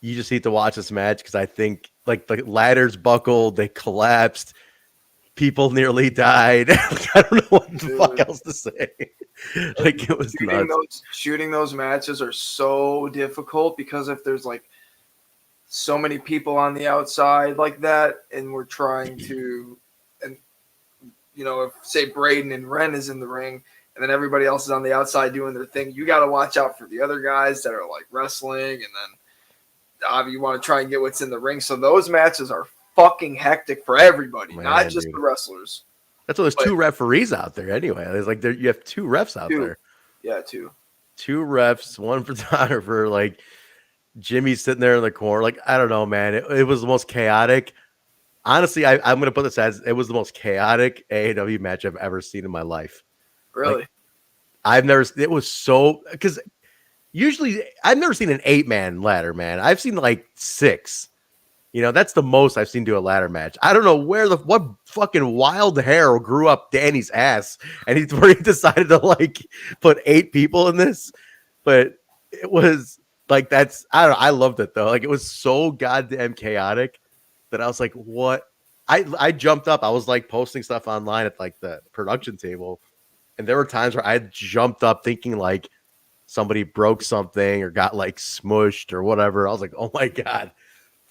you just need to watch this match because I think like the ladders buckled, they collapsed, people nearly died. I don't know what the fuck else to say. Like it was shooting those matches are so difficult because if there's like so many people on the outside like that, and we're trying to, and if say Braden and Ren is in the ring. And then everybody else is on the outside doing their thing. You got to watch out for the other guys that are like wrestling. And then you want to try and get what's in the ring. So those matches are fucking hectic for everybody, not just the wrestlers. That's why there's 2 referees out there anyway. There's like you have 2 refs out there. Yeah, 2. 2 refs, 1 photographer. Like Jimmy's sitting there in the corner. Like, I don't know, man. It was the most chaotic. Honestly, I'm going to put this as it was the most chaotic AAW match I've ever seen in my life. Really? Like, it was so, because usually I've never seen an 8-man ladder, man. I've seen like 6. That's the most I've seen do a ladder match. I don't know what fucking wild hair grew up Danny's ass, and where he decided to like put 8 people in this. But it was like I don't know. I loved it though. Like it was so goddamn chaotic that I was like, what? I jumped up. I was like posting stuff online at like the production table, and there were times where I jumped up thinking like somebody broke something or got like smushed or whatever. I was like, oh my God.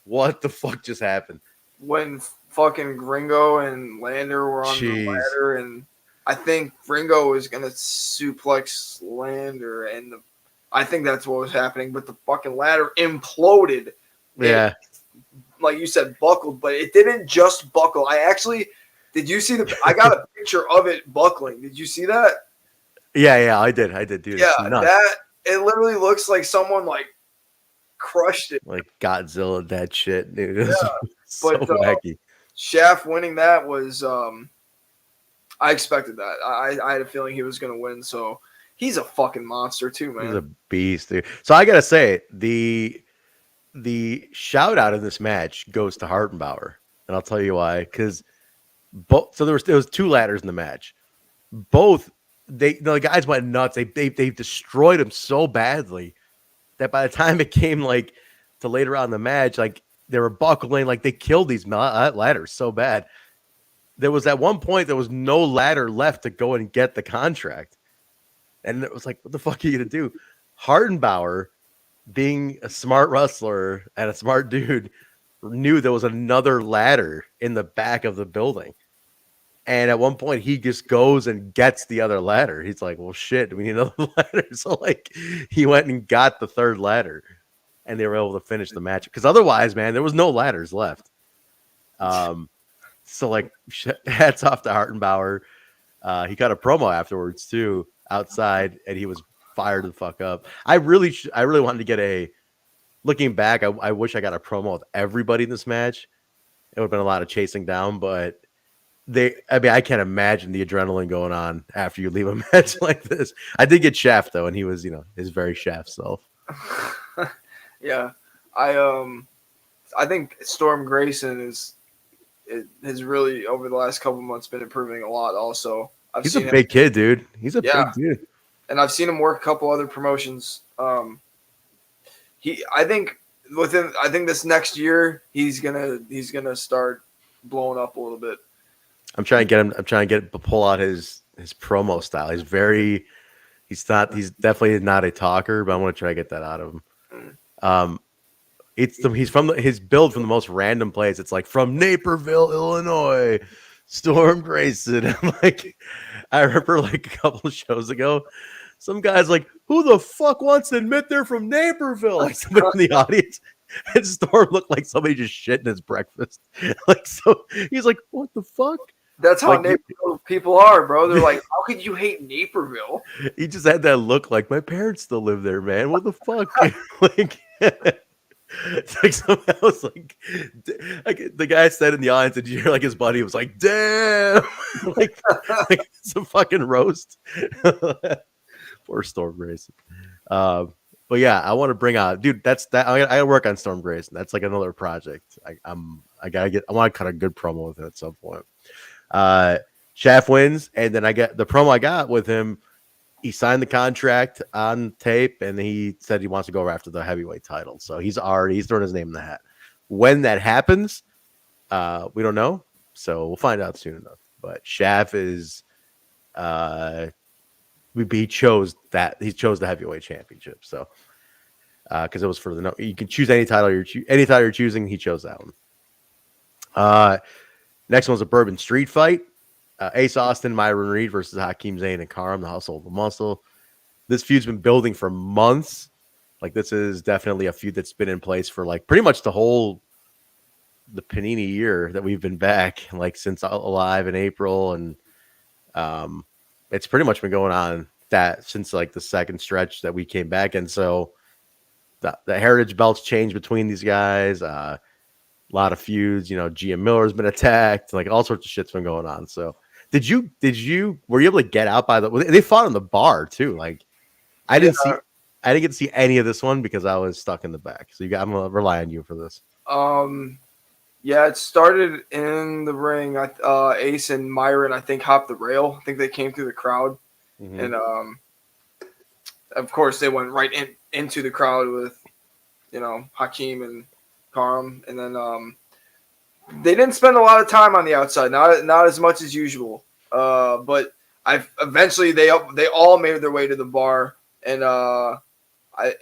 What the fuck just happened? When fucking Gringo and Lander were on the ladder, and I think Gringo was gonna suplex Lander, and I think that's what was happening. But the fucking ladder imploded. Yeah, like you said, buckled, but it didn't just buckle. Did you see I got a picture of it buckling. Did you see that? Yeah, I did, dude. Yeah, it literally looks like someone like crushed it, like Godzilla, that shit, dude. Yeah, so wacky. Shaft winning that was I expected that. I had a feeling he was going to win, so he's a fucking monster too, man. He's a beast, dude. So I gotta say, the shout out in this match goes to Hartenbauer, and I'll tell you why. Because there was 2 ladders in the match. Both the guys went nuts. They destroyed him so badly that by the time it came like to later on in the match, like they were buckling, like they killed these ladders so bad. There was at one point there was no ladder left to go and get the contract, and it was like, what the fuck are you gonna do? Hartenbauer, being a smart wrestler and a smart dude, knew there was another ladder in the back of the building. And at one point, he just goes and gets the other ladder. He's like, well, shit, we need another ladder. So, like, he went and got the 3rd ladder, and they were able to finish the match. Because otherwise, man, there was no ladders left. So, like, hats off to Hartenbauer. He got a promo afterwards, too, outside, and he was fired the fuck up. I really wanted to get looking back, I wish I got a promo with everybody in this match. It would have been a lot of chasing down, but I can't imagine the adrenaline going on after you leave a match like this. I did get Shaft though, and he was, his very Shaft self. Yeah, I think Storm Grayson has really over the last couple months been improving a lot. Also, He's a big kid, dude. He's a big dude, and I've seen him work a couple other promotions. I think this next year he's gonna start blowing up a little bit. I'm trying to get him to pull out his promo style. He's definitely not a talker, but I want to try to get that out of him. He's from his build from the most random place. It's like from Naperville, Illinois, Storm Grayson. I remember like a couple of shows ago, some guy's like, who the fuck wants to admit they're from Naperville? Like somebody in the audience. And Storm looked like somebody just shit in his breakfast. So he's like, what the fuck? That's how Naperville people are, bro. They're like, how could you hate Naperville? He just had that look like, my parents still live there, man. What the fuck? It's like someone else, like the guy said in the audience, and you hear like his buddy was like, damn, like some fucking roast. Poor Storm Grayson. But yeah, I want to bring out, dude. I gotta work on Storm Grayson. That's like another project. I want to cut a good promo with him at some point. Shaft wins, and then I get the promo I got with him. He signed the contract on tape, and he said he wants to go after the heavyweight title. So he's throwing his name in the hat. When that happens, we don't know. So we'll find out soon enough. But Shaft is, he chose the heavyweight championship. So because it was for you can choose any title you're choosing. He chose that one. Next one's a Bourbon Street fight. Ace Austin, Myron Reed versus Hakeem Zayn and Karam, the Hustle of the Muscle. This feud's been building for months. Like, this is definitely a feud that's been in place for like pretty much the Panini year that we've been back, like since Alive in April, and it's pretty much been going on that since like the second stretch that we came back. And so the heritage belts changed between these guys. A lot of feuds, Gia Miller's been attacked, like all sorts of shit's been going on. So were you able to get out they fought on the bar too? Like I didn't get to see any of this one because I was stuck in the back. So I'm gonna rely on you for this. Yeah, it started in the ring. Ace and Myron, I think, hopped the rail. I think they came through the crowd, and of course they went right into the crowd with, Hakeem and Karam, and then they didn't spend a lot of time on the outside, not as much as usual. But eventually they all made their way to the bar, and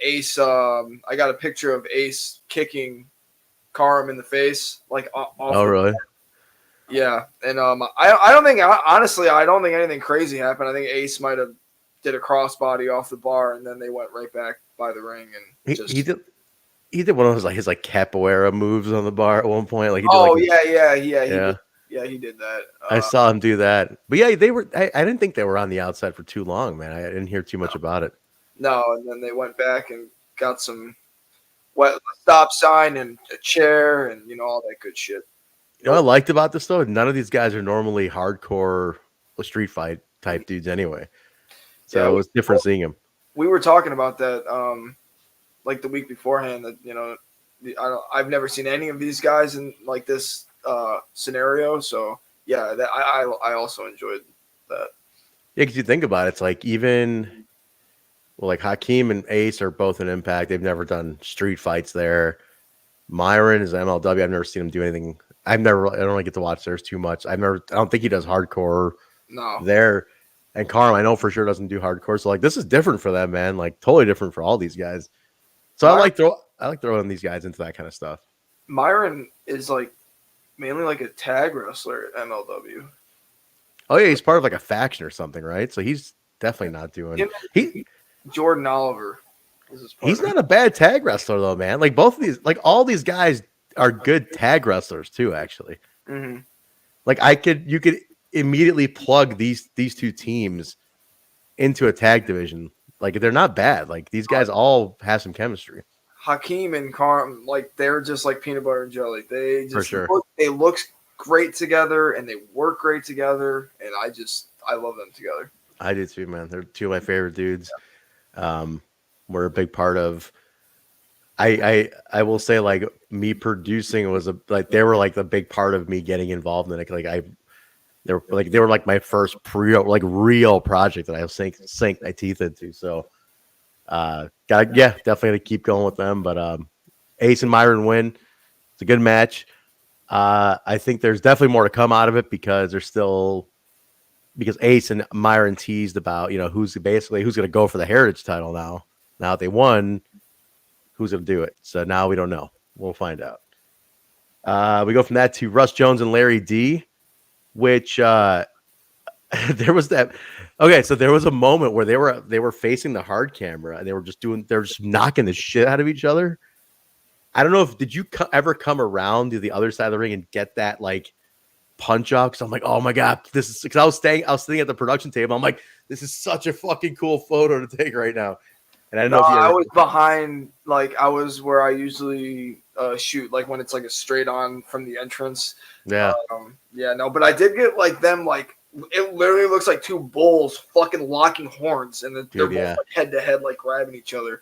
Ace, I got a picture of Ace kicking Karam in the face, like off. Oh, really? Yeah, and I don't think, honestly, I don't think anything crazy happened. I think Ace might have did a crossbody off the bar, and then they went right back by the ring, and he did one of those his capoeira moves on the bar at one point. Like he did, yeah, he did that. I saw him do that, but yeah, they were. I didn't think they were on the outside for too long, man. I didn't hear too much about it. No, and then they went back and got some stop sign and a chair and all that good shit. You know what I liked about this though? None of these guys are normally hardcore street fight type dudes anyway. So it was different seeing them. We were talking about that like the week beforehand, that I've never seen any of these guys in like this scenario. So yeah, I also enjoyed that. Yeah, because you think about it, it's like even like Hakeem and Ace are both in Impact. They've never done street fights there. Myron is MLW. I've never seen him do anything. I don't really get to watch theirs too much. I don't think he does hardcore there. And Karam, I know for sure doesn't do hardcore. So like this is different for them, man. Like totally different for all these guys. So I like throwing these guys into that kind of stuff. Myron is like mainly like a tag wrestler at MLW. Oh yeah, he's part of like a faction or something, right? So he's definitely not doing Jordan Oliver. He's not a bad tag wrestler though, man. Like both of these, like all these guys are good tag wrestlers too, actually. Mm-hmm. Like you could immediately plug these two teams into a tag division. Like they're not bad. Like these guys all have some chemistry. Hakeem and Karam, like they're just like peanut butter and jelly. They just for sure. They look great together and they work great together, and I love them together. I do too, man. They're two of my favorite dudes. We're a big part of. I will say, like me producing was they were like the big part of me getting involved in it. They were like my first real project that I sank my teeth into. So, definitely gonna keep going with them. But Ace and Myron win. It's a good match. I think there's definitely more to come out of it because Ace and Myron teased about who's gonna go for the Heritage title now. Now that they won, who's going to do it? So now we don't know. We'll find out. We go from that to Russ Jones and Larry D, which there was that. Okay, so there was a moment where they were facing the hard camera and they were just knocking the shit out of each other. I don't know did you ever come around to the other side of the ring and get that like punch out? Because I'm like, oh my god, this is because I was sitting at the production table. I'm like, this is such a fucking cool photo to take right now. And I don't know if I was behind, like I was where I usually shoot, like when it's like a straight on from the entrance. Yeah. But I did get like them, like it literally looks like two bulls fucking locking horns, and they're both like, head to head, like grabbing each other.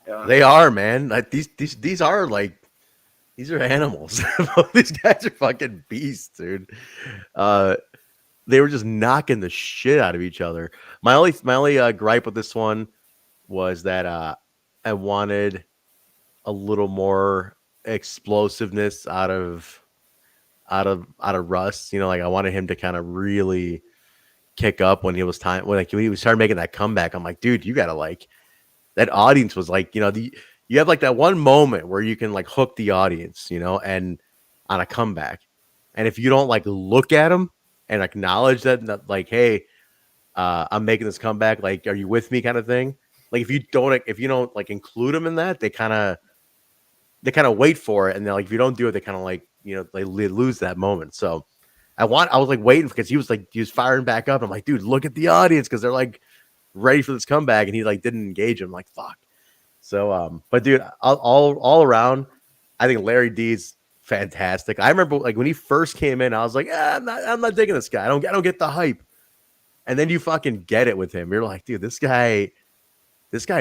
Yeah. They are, man. Like these are like these are animals. These guys are fucking beasts, dude. They were just knocking the shit out of each other. My only gripe with this one was that I wanted a little more explosiveness out of Russ. Like I wanted him to kind of really kick up when when he started making that comeback. I'm like, dude, you gotta like that audience was like, you have like that one moment where you can like hook the audience, and on a comeback. And if you don't like look at them and acknowledge that like, hey, I'm making this comeback, like, are you with me kind of thing? Like if you don't like include them in that, they kind of wait for it, and then like if you don't do it, they kind of like they lose that moment. So I was like waiting because he was firing back up. I'm like, dude, look at the audience because they're like ready for this comeback, and he like didn't engage him. Like fuck. So but dude, all around, I think Larry D's fantastic. I remember like when he first came in, I was like, I'm not digging this guy. I don't get the hype, and then you fucking get it with him. You're like, dude, this guy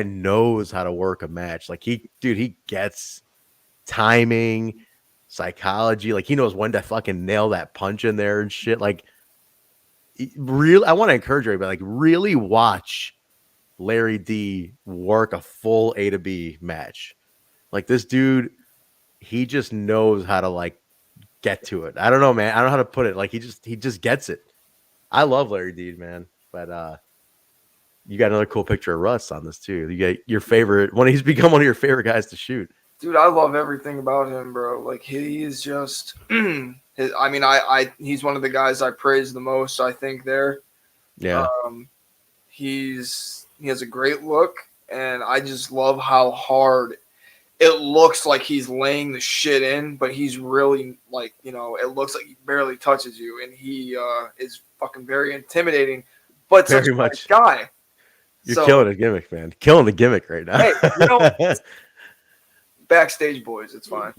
knows how to work a match. Like he gets timing, psychology. Like, he knows when to fucking nail that punch in there and shit. Like, I want to encourage everybody, like, really watch Larry D work a full A to B match. Like, this dude, he just knows how to, like, get to it. I don't know, man. I don't know how to put it. Like, he just gets it. I love Larry D, man. But you got another cool picture of Russ on this too. You got your favorite he's become one of your favorite guys to shoot. Dude, I love everything about him, bro. Like, he is just he's one of the guys I praise the most, I think, there. Yeah. He has a great look, and I just love how hard it looks like he's laying the shit in, but he's really, like, you know, it looks like he barely touches you, and he is fucking very intimidating, but such a nice guy. You're killing the gimmick, man. Killing the gimmick right now. Hey, you know, Backstage Boys, it's fine.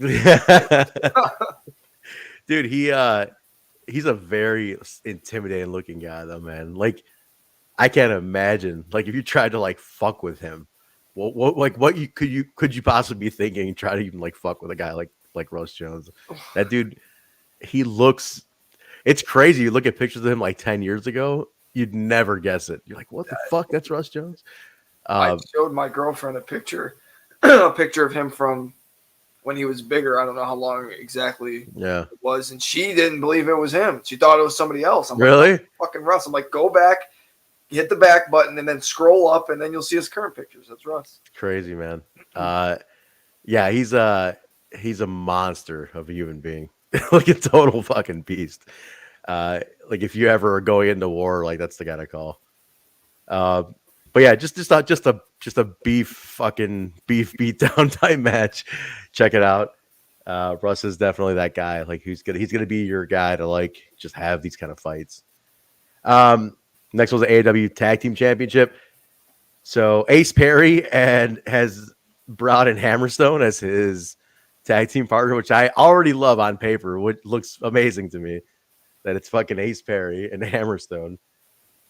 Dude, he's a very intimidating looking guy, though, man. Like, I can't imagine, like, if you tried to, like, fuck with him, could you possibly be thinking and try to even, like, fuck with a guy like Russ Jones? That dude, he looks, it's crazy. You look at pictures of him like 10 years ago, you'd never guess it. You're like, what the fuck? That's Russ Jones. I showed my girlfriend a picture of him from when he was bigger. I don't know how long exactly it was, and she didn't believe it was him. She thought it was somebody else. I'm really? Like, fucking Russ. I'm like, go back, hit the back button, and then scroll up, and then you'll see his current pictures. That's Russ. Crazy, man. Yeah, he's a monster of a human being. Like, a total fucking beast. Like, if you ever are going into war, like, that's the guy to call. But yeah, just a beef beatdown type match. Check it out. Russ is definitely that guy. Like, he's gonna be your guy to, like, just have these kind of fights. Next was the AAW Tag Team Championship. So Ace Perry has brought in Hammerstone as his tag team partner, which I already love on paper, which looks amazing to me. That it's fucking Ace Perry and Hammerstone.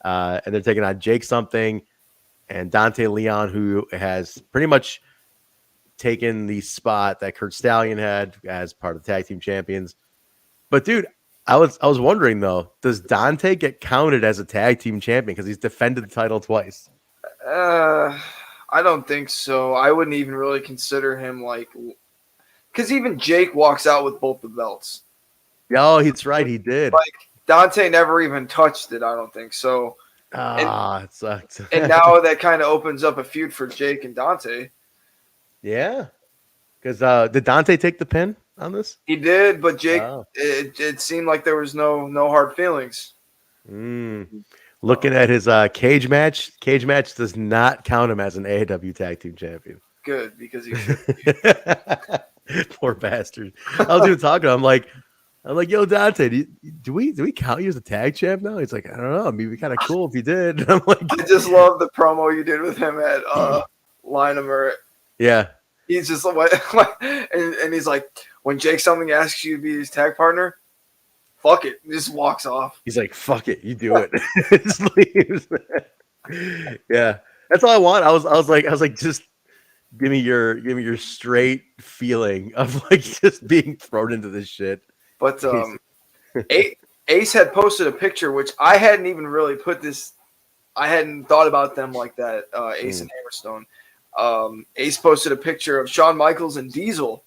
And they're taking on Jake Something and Dante Leon, who has pretty much taken the spot that Kurt Stallion had as part of the tag team champions. But dude, I was wondering though, does Dante get counted as a tag team champion because he's defended the title twice? I don't think so. I wouldn't even really consider him, like, because even Jake walks out with both the belts. Oh, he's right. He did. Like, Dante never even touched it, I don't think. So, it sucks. And now that kind of opens up a feud for Jake and Dante. Yeah. Because did Dante take the pin on this? He did, but Jake, it seemed like there was no hard feelings. Looking at his cage match does not count him as an AAW Tag Team Champion. Good, because he should be. Poor bastard. I was even talking. I'm like, yo, Dante, do we count you as a tag champ now? He's like, I don't know. I mean, it'd be kind of cool if you did. And I'm like, I just love the promo you did with him at Lionel. Yeah. He's just like, and he's like, when Jake Something asks you to be his tag partner, fuck it. He just walks off. He's like, fuck it, you do it. Just leaves. Yeah. That's all I want. I was like, just give me your straight feeling of, like, just being thrown into this shit. But Ace had posted a picture, which I hadn't even really I hadn't thought about them like that, Ace and Hammerstone. Ace posted a picture of Shawn Michaels and Diesel.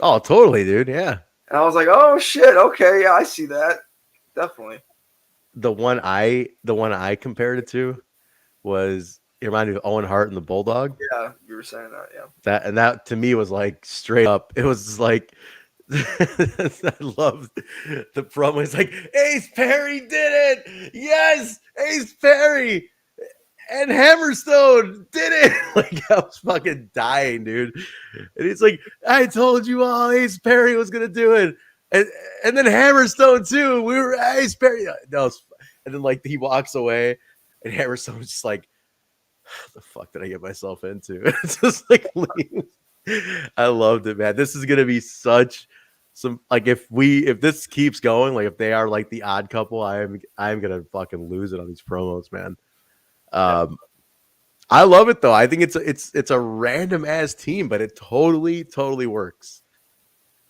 Oh, totally, dude. Yeah. And I was like, oh shit, okay, yeah, I see that. Definitely. The one I compared it to was, it reminded me of Owen Hart and the Bulldog. Yeah, you were saying that, yeah. That to me was like straight up. It was like I loved the promo. It's like, Ace Perry did it. Yes, Ace Perry and Hammerstone did it. Like, I was fucking dying, dude. And he's like, I told you all Ace Perry was gonna do it. And then Hammerstone too. We were Ace Perry. No, and then, like, he walks away and Hammerstone's just like, what the fuck did I get myself into? It's just like, I loved it, man. This is gonna be such some, like, if this keeps going, like, if they are like the odd couple, I'm gonna fucking lose it on these promos, man. I love it though. I think it's a random ass team, but it totally works.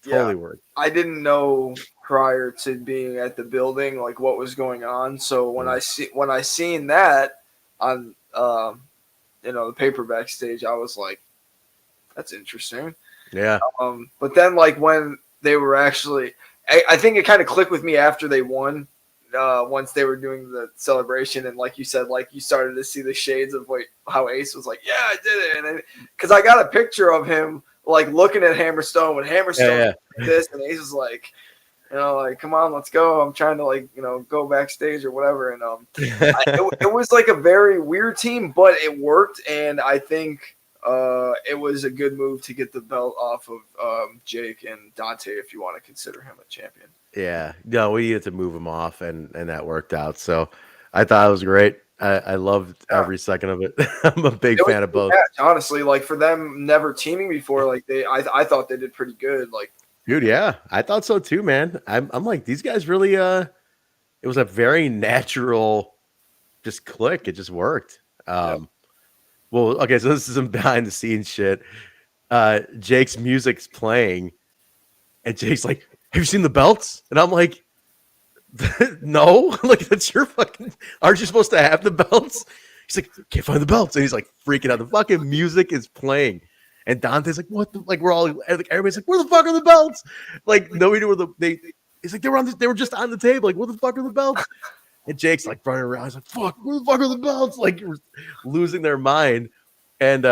Totally worked. I didn't know prior to being at the building like what was going on. So when I seen that on the paper backstage, I was like, that's interesting. Yeah. But then like when they were actually, I think it kind of clicked with me after they won. Once they were doing the celebration, and like you said, like you started to see the shades of how Ace was like, yeah, I did it, and because I got a picture of him like looking at Hammerstone when Hammerstone did this, and Ace was like, like, come on, let's go. I'm trying to go backstage or whatever, and it was like a very weird team, but it worked, and I think it was a good move to get the belt off of Jake and Dante if you want to consider him a champion. Yeah, no, we needed to move him off, and that worked out. So I thought it was great. I loved every second of it. I'm a big fan of both. Match, honestly, like for them never teaming before, like I thought they did pretty good. Like, dude, yeah, I thought so too, man. I'm like, these guys really. It was a very natural, just click. It just worked. Well, okay, so this is some behind the scenes shit. Jake's music's playing, and Jake's like, have you seen the belts? And I'm like, no, like that's your fucking. Aren't you supposed to have the belts? He's like, can't find the belts, and he's like freaking out. The fucking music is playing, and Dante's like, what? Like we're all like, everybody's like, where the fuck are the belts? Like nobody knew where they. He's like, they were just on the table. Like, where the fuck are the belts? And Jake's like running around. He's like, fuck, where the fuck are the belts? Like losing their mind, and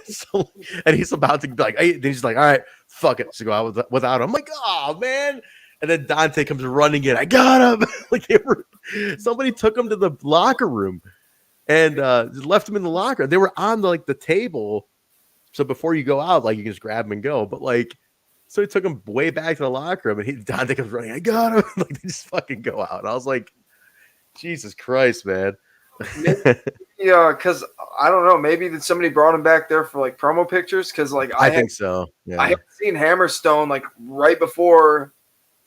so, and he's about to be like, hey, then he's like, all right, fuck it, so go out without him. I'm like, oh man. And then Dante comes running in. I got him. Like somebody took him to the locker room and left him in the locker. They were on the table. So before you go out, like you can just grab him and go. But like, so he took him way back to the locker room, and Dante comes running. I got him. Like they just fucking go out. And I was like, Jesus Christ, man. Yeah, because I don't know. Maybe somebody brought him back there for like promo pictures. Because like I think so. Yeah. I had seen Hammerstone like right before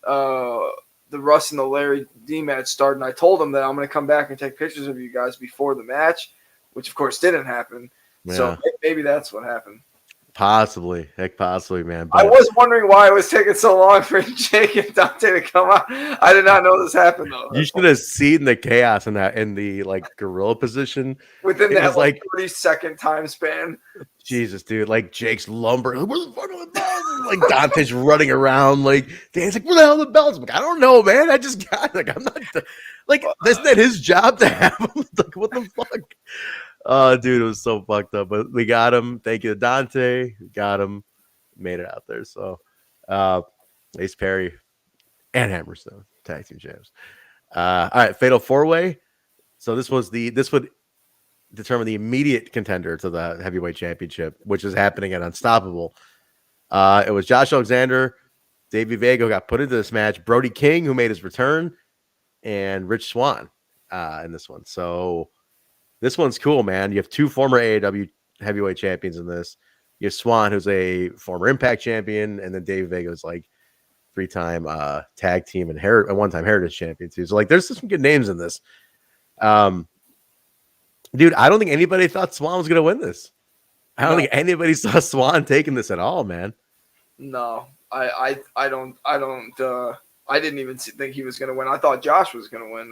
the Russ and the Larry D match started, and I told him that I'm going to come back and take pictures of you guys before the match, which of course didn't happen. Yeah. So maybe that's what happened. Possibly, man. But I was wondering why it was taking so long for Jake and Dante to come out. I did not know this happened though. You should have seen the chaos in the like gorilla position within that like 30-second time span. Jesus, dude! Like Jake's lumbering. Like, where the fuck are the belts? Like Dante's running around. Like Dan's like, where the hell are the belts? I'm like, I don't know, man. I just got like I'm not like isn't that his job to have them? Like what the fuck? Oh, dude, it was so fucked up. But we got him. Thank you to Dante. We got him. Made it out there. So, Ace Perry and Hammerstone tag team champs. All right, Fatal 4-Way. So this would determine the immediate contender to the heavyweight championship, which is happening at Unstoppable. It was Josh Alexander, Davey Vega got put into this match, Brody King, who made his return, and Rich Swann in this one. So this one's cool, man. You have two former AAW heavyweight champions in this. You have Swann, who's a former Impact champion, and then Dave Vega is like 3-time tag team and one-time Heritage champion too. So like, there's some good names in this. Dude, I don't think anybody thought Swann was gonna win this. I don't think anybody saw Swann taking this at all, man. No, I don't. I didn't even think he was gonna win. I thought Josh was gonna win.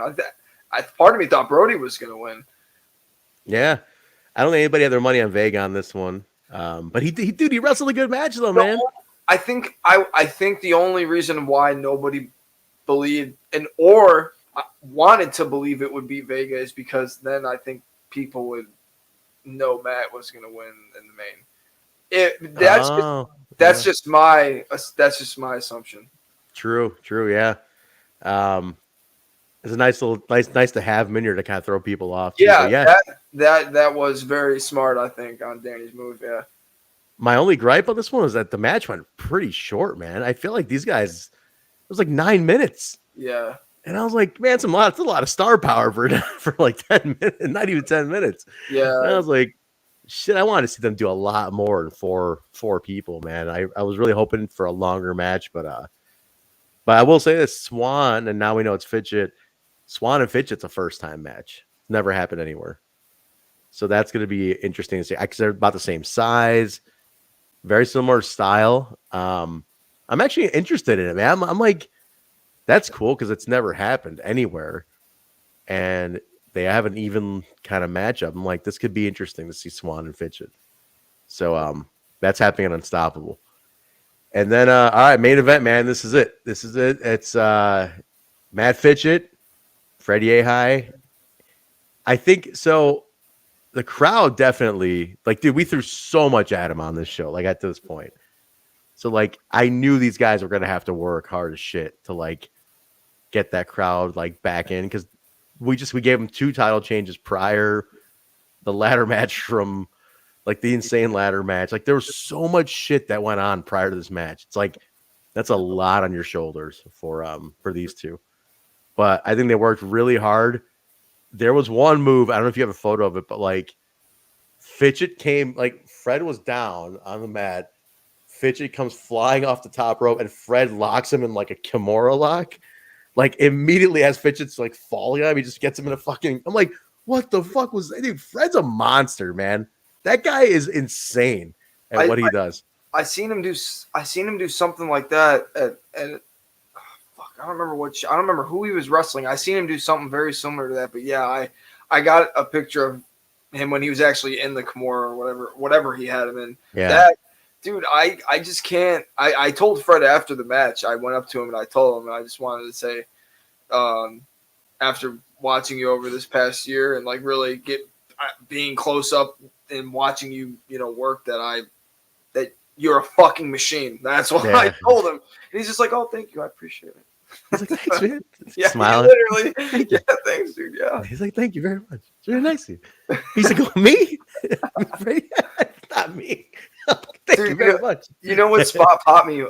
Part of me thought Brody was gonna win. Yeah, I don't think anybody had their money on Vega on this one. But he wrestled a good match though, man. I think the only reason why nobody believed or wanted to believe it would be Vega is because then I think people would know Matt was going to win in the main. That's just my assumption. True, yeah. It's a nice to have him in here to kind of throw people off. Yeah. That was very smart, I think, on Danny's move. Yeah. My only gripe on this one was that the match went pretty short, man. I feel like these guys, it was like 9 minutes. Yeah. And I was like, man, it's a lot of star power for like 10 minutes, not even 10 minutes. Yeah. And I was like, shit, I wanted to see them do a lot more than four people, man. I was really hoping for a longer match, but I will say this, Swann, and now we know it's Fidget. Swann and Fidget's a first-time match. Never happened anywhere. So that's going to be interesting to see. Because they're about the same size, very similar style. I'm actually interested in it, man. I'm like, that's cool because it's never happened anywhere, and they have an even kind of matchup. I'm like, this could be interesting to see Swan and Fitchett. So that's happening at Unstoppable. And then all right, main event, man. This is it. It's Matt Fitchett, Freddie Ahai. I think so. The crowd definitely, like, dude, we threw so much at him on this show, like at this point. So like I knew these guys were gonna have to work hard as shit to like get that crowd like back in, because we gave them 2 title changes prior, the ladder match from like the insane ladder match. Like there was so much shit that went on prior to this match. It's like that's a lot on your shoulders for these two. But I think they worked really hard. There was one move, I don't know if you have a photo of it, but like Fitchett came, like Fred was down on the mat. Fitchett comes flying off the top rope and Fred locks him in like a Kimura lock. Like immediately as Fitchett's like falling on him, he just gets him in a fucking, I'm like, what the fuck was that? Dude, Fred's a monster, man. That guy is insane at what he does. I seen him do something like that at I don't remember who he was wrestling. I seen him do something very similar to that. But yeah, I got a picture of him when he was actually in the Kimura or whatever he had him in. Yeah. That dude, I just can't. I told Fred after the match. I went up to him and I told him, and I just wanted to say, after watching you over this past year and like really being close up and watching you, work, that you're a fucking machine. That's what I told him. And he's just like, oh, thank you. I appreciate it. He's like, thanks, man. Yeah, smiling. Literally. Yeah, thanks, dude. Yeah. He's like, thank you very much. It's really nice of you. He's like, oh, me? Not me. Thank you very much. You know what spot popped me?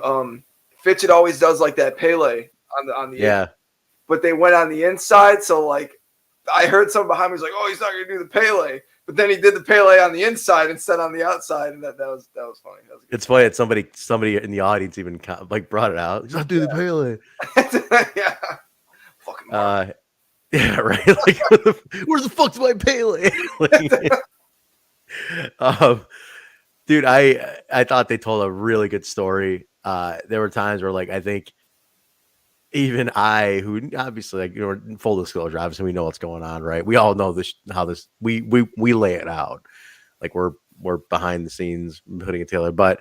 Fitchett always does like that Pele on the yeah. But they went on the inside, so like I heard someone behind me was like, oh, he's not gonna do the Pele. But then he did the Pele on the inside instead on the outside, and that was funny. It's funny that somebody in the audience even like brought it out. He's not doing the Pele. Yeah. Fucking yeah, right. Like, where's the fuck's my Pele? Dude, I thought they told a really good story. There were times where like I think even who obviously like full disclosure, obviously we know what's going on, right? We all know we lay it out, like we're behind the scenes putting it together. But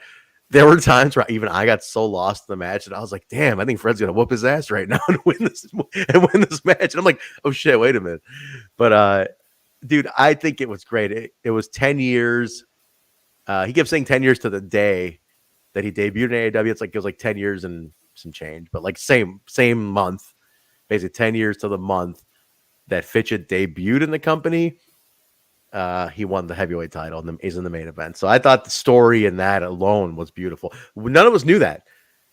there were times where even I got so lost in the match that I was like, damn, I think Fred's gonna whoop his ass right now and win this match. And I'm like, oh shit, wait a minute. But dude, I think it was great. It was 10 years. He kept saying 10 years to the day that he debuted in AAW. It was like 10 years and some change, but like same month, basically 10 years to the month that Fitchett debuted in the company. He won the heavyweight title and is in the main event. So I thought the story in that alone was beautiful. None of us knew that.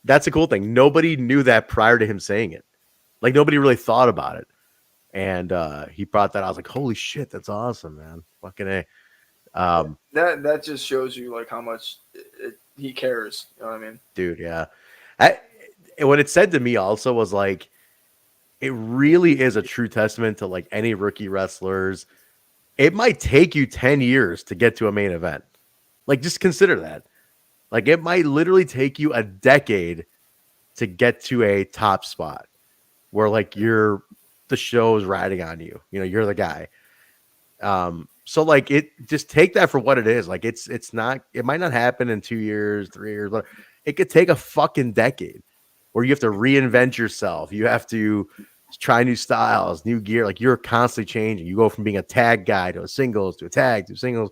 That's a cool thing. Nobody knew that prior to him saying it. Like nobody really thought about it. And he brought that. I was like, holy shit, that's awesome, man. Fucking A. That just shows you like how much he cares. You know what I mean? Dude, yeah. What it said to me also was like, it really is a true testament to like any rookie wrestlers. It might take you 10 years to get to a main event. Like, just consider that. Like, it might literally take you a decade to get to a top spot where like the show's riding on you. You're the guy. So like just take that for what it is. Like it might not happen in 2 years, 3 years, but it could take a fucking decade where you have to reinvent yourself. You have to try new styles, new gear. Like you're constantly changing. You go from being a tag guy to a singles to a tag to singles.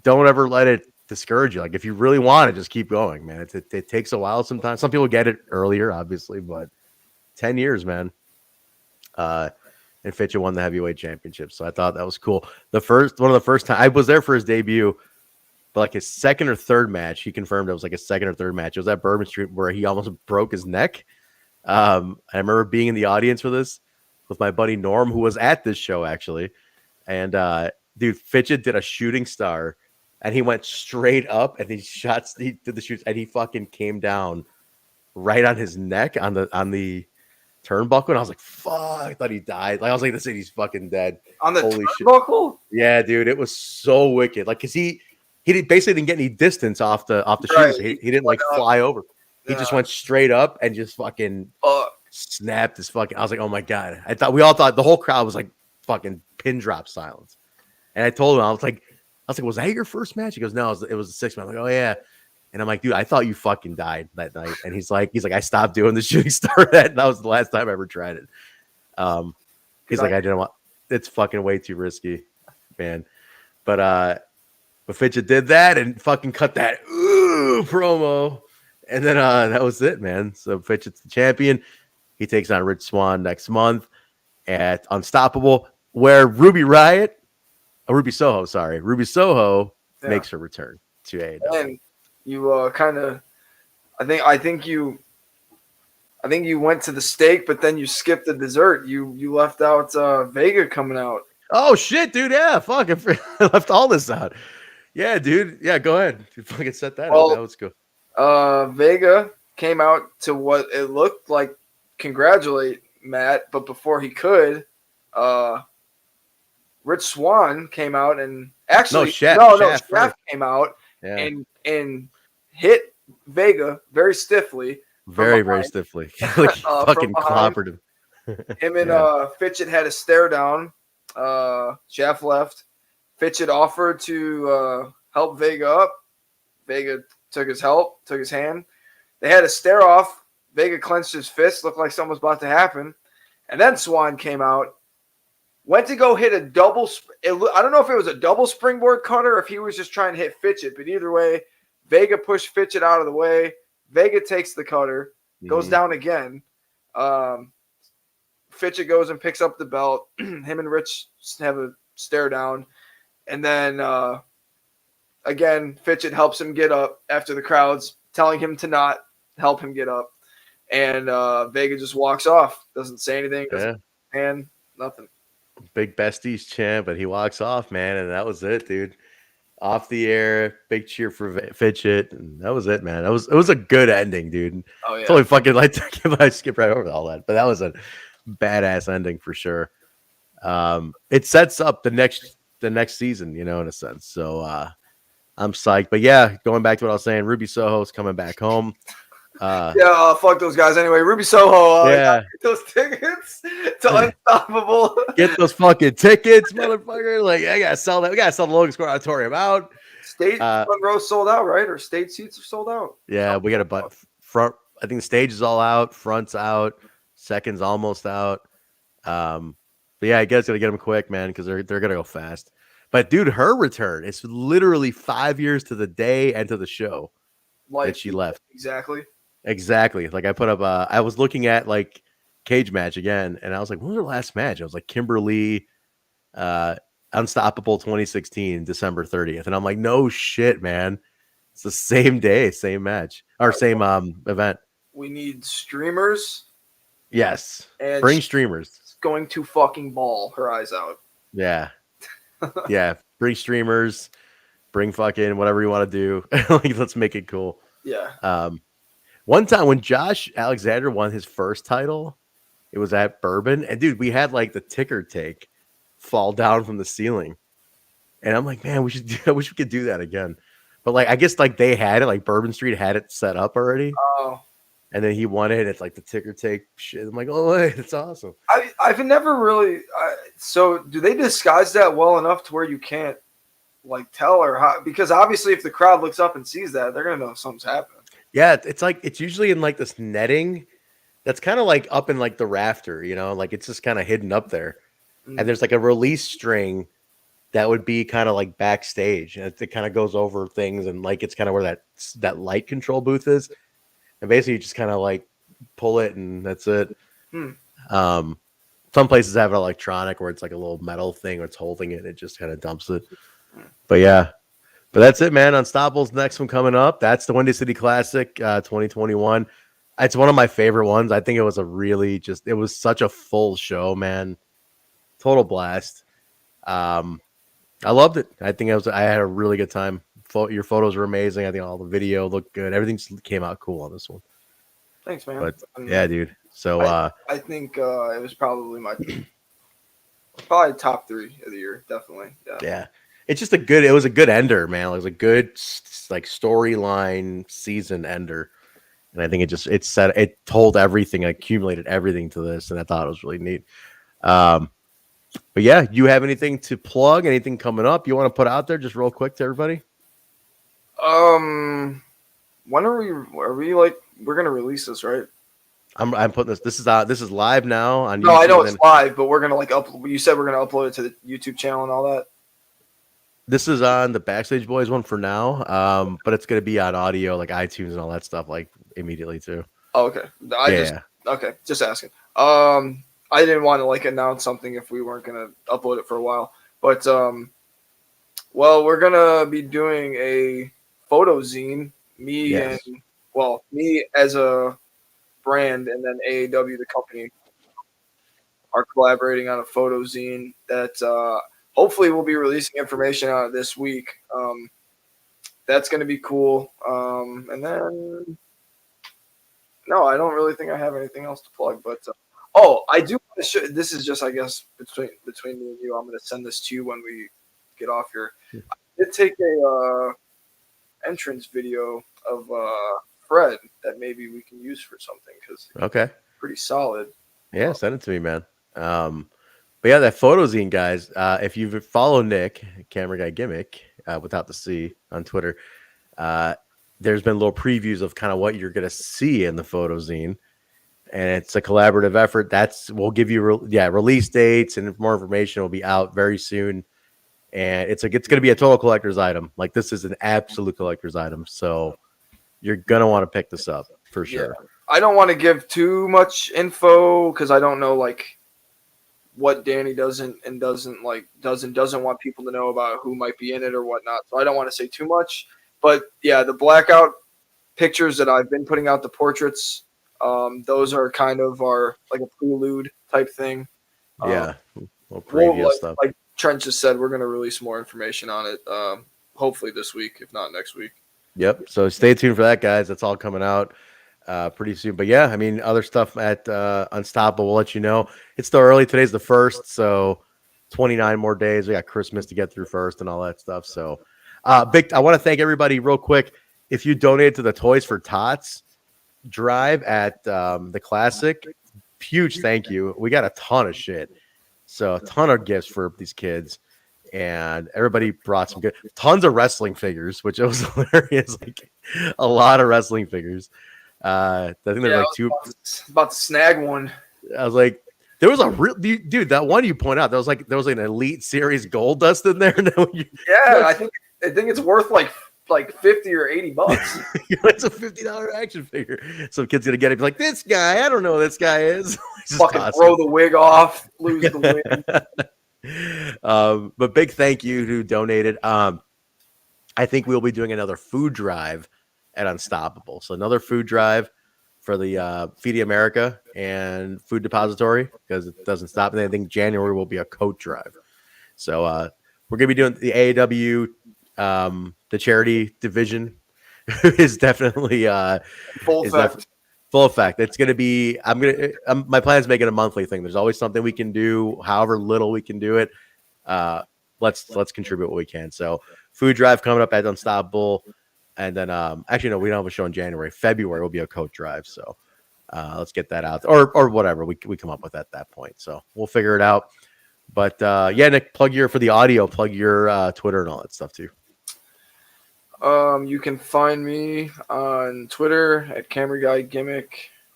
Don't ever let it discourage you. Like if you really want it, just keep going, man. It takes a while sometimes. Some people get it earlier, obviously, but 10 years, man. And Fitchett won the heavyweight championship. So I thought that was cool. One of the first time I was there for his debut, but like his second or third match, he confirmed it was like a second or third match. It was at Bourbon Street where he almost broke his neck. I remember being in the audience for this with my buddy Norm, who was at this show actually. And dude, Fitchett did a shooting star and he went straight up and he did the shoots and he fucking came down right on his neck on the turnbuckle, and I was like, fuck, I thought he died. Like I was like, this he's fucking dead. On the Holy turnbuckle? Shit. Yeah, dude, it was so wicked. Like, cause he basically didn't get any distance off the Right. shoes. He didn't like fly over. He just went straight up and just fucking snapped his fucking. I was like, oh my god! We all thought the whole crowd was like fucking pin drop silence. And I told him, I was like, was that your first match? He goes, no, it was the 6th match. I'm like, oh yeah. And I'm like, dude, I thought you fucking died that night. And he's like, I stopped doing the shooting star that was the last time I ever tried it. He's like, I didn't want. It's fucking way too risky, man. But Fitchett did that and fucking cut that promo. And then that was it, man. So Fitchett's the champion. He takes on Rich Swann next month at Unstoppable, where Ruby Soho makes her return to AAW. And you kind of, I think you went to the steak, but then you skipped the dessert. You left out Vega coming out. Oh shit, dude! Yeah, fuck, I left all this out. Yeah, dude. Yeah, go ahead. You fucking set that up. That was good. Vega came out to what it looked like congratulate Matt, but before he could, Rich Swann came out and actually Shaft came out and hit Vega very stiffly. Very stiffly. Like fucking clobbered him. Him and Fitchett had a stare down. Shaft left. Fitchett offered to help Vega up. Vega took his hand. They had a stare off. Vega clenched his fist, looked like something was about to happen. And then Swann came out, went to go hit a double. I don't know if it was a double springboard cutter or if he was just trying to hit Fitchett, but either way, Vega pushed Fitchett out of the way. Vega takes the cutter, goes down again. Fitchett goes and picks up the belt. Him and Rich have a stare down. And then, again, Fitchett helps him get up after the crowd's telling him to not help him get up. And Vega just walks off. Doesn't say anything. And nothing. Big besties chant, but he walks off, man. And that was it, dude. Off the air, big cheer for Fitchett, and that was it, man. It was a good ending, dude. Oh yeah, totally fucking like I skipped right over all that, but that was a badass ending for sure. It sets up the next season, you know, in a sense. So I'm psyched. But yeah, going back to what I was saying, Ruby Soho's coming back home. Fuck those guys anyway. Ruby Soho, get those tickets to Unstoppable. Get those fucking tickets, motherfucker. Like, I gotta sell that. We gotta sell the Logan Square Auditorium out. Stage front row sold out, right? Or stage seats are sold out. Yeah, we got a front. I think the stage is all out, front's out, second's almost out. But yeah, I guess gotta get them quick, man, because they're gonna go fast. But dude, her return, it's literally 5 years to the day and to the show that she left. Exactly. Like I put up, I was looking at like cage match again, and I was like, when was her last match? I was like, Kimberly, Unstoppable 2016, December 30th. And I'm like, no shit, man. It's the same day, same match, or same event. We need streamers. Yes. And bring streamers. Going to fucking ball her eyes out. Yeah. Yeah. Bring streamers. Bring fucking whatever you want to do. Like, let's make it cool. Yeah. One time when Josh Alexander won his first title, it was at Bourbon. And dude, we had like the ticker take fall down from the ceiling. And I'm like, man, I wish we could do that again. But like, I guess like they had it, like Bourbon Street had it set up already. Oh. And then he won it. It's like the ticker take shit. I'm like, oh, wait, it's awesome. I've never really. So do they disguise that well enough to where you can't like tell or how? Because obviously, if the crowd looks up and sees that, they're gonna know something's happening. Yeah, it's like it's usually in like this netting that's kind of like up in like the rafter, you know, like it's just kind of hidden up there. Mm-hmm. And there's like a release string that would be kind of like backstage, and it kind of goes over things, and like it's kind of where that light control booth is. And basically, you just kind of like pull it, and that's it. Some places have it electronic, where it's like a little metal thing, where it's holding it. It just kind of dumps it. But yeah, but that's it, man. Unstoppable's next one coming up. That's the Windy City Classic 2021. It's one of my favorite ones. I think it was it was such a full show, man. Total blast. I loved it. I had a really good time. Your photos were amazing. I think all the video looked good. Everything just came out cool on this one. Thanks, man. But yeah, dude. So I think it was probably top 3 of the year, definitely. Yeah. it's just it was a good ender, man. It was a good like storyline season ender. And I think it told everything, accumulated everything to this, and I thought it was really neat. But yeah, you have anything to plug? Anything coming up you want to put out there, just real quick to everybody? When are we like we're gonna release this, right? I'm putting this. This is live now on YouTube. No, I know it's live, but we're gonna like upload. You said we're gonna upload it to the YouTube channel and all that. This is on the Backstage Boys one for now, but it's gonna be on audio, like iTunes and all that stuff, like immediately too. Oh, okay. Just asking. I didn't want to like announce something if we weren't gonna upload it for a while, but well, we're gonna be doing a photo zine. Me as a brand, and then AAW the company are collaborating on a photo zine that hopefully we'll be releasing information on it this week. That's going to be cool. And then no, I don't really think I have anything else to plug, but I do want to show, this is just, I guess, between me and you. I'm going to send this to you when we get off here. I did take a entrance video of Fred that maybe we can use for something, because pretty solid. Yeah, send it to me, man. But yeah, that photo zine, guys. If you follow Nick, Cameraguygimmick, without the C, on Twitter, there's been little previews of kind of what you're gonna see in the photo zine, and it's a collaborative effort. We'll give you release dates, and more information will be out very soon. And it's going to be a total collector's item. Like, this is an absolute collector's item. So you're going to want to pick this up for sure. Yeah. I don't want to give too much info because I don't know like what Danny doesn't want people to know about who might be in it or whatnot. So I don't want to say too much. But yeah, the blackout pictures that I've been putting out, the portraits, those are kind of like a prelude type thing. Yeah. Well, previous stuff. Like Trent just said, we're going to release more information on it, hopefully this week, if not next week. Yep. So stay tuned for that, guys. That's all coming out pretty soon. But yeah, I mean, other stuff at Unstoppable, we'll let you know. It's still early. Today's the 1st, so 29 more days. We got Christmas to get through first and all that stuff. So I want to thank everybody real quick. If you donated to the Toys for Tots drive at the Classic, huge thank you. We got a ton of shit. So a ton of gifts for these kids, and everybody brought tons of wrestling figures, which was hilarious. Like a lot of wrestling figures. I think there's like two. About to snag one. I was like, there was a real dude. That one you point out, there was an Elite Series Gold Dust in there. I think it's worth like $50 or $80. It's a $50 action figure. Some kid's gonna get it. Be like, this guy, I don't know who this guy is. Fucking awesome. Throw the wig off, lose the wig. But big thank you who donated. I think we'll be doing another food drive at Unstoppable. So another food drive for the Feed America and Food Depository, because it doesn't stop. And I think January will be a coat drive. So we're gonna be doing the AAW. The charity division is definitely full effect. It's going to be, my plan is making a monthly thing. There's always something we can do, however little we can do it. Let's contribute what we can. So food drive coming up at Unstoppable. And then, actually, no, we don't have a show in January. February will be a coat drive. So let's get that out, or whatever we come up with at that point. So we'll figure it out. But yeah, Nick, plug your Twitter and all that stuff too. You can find me on Twitter at Cameraguygimmick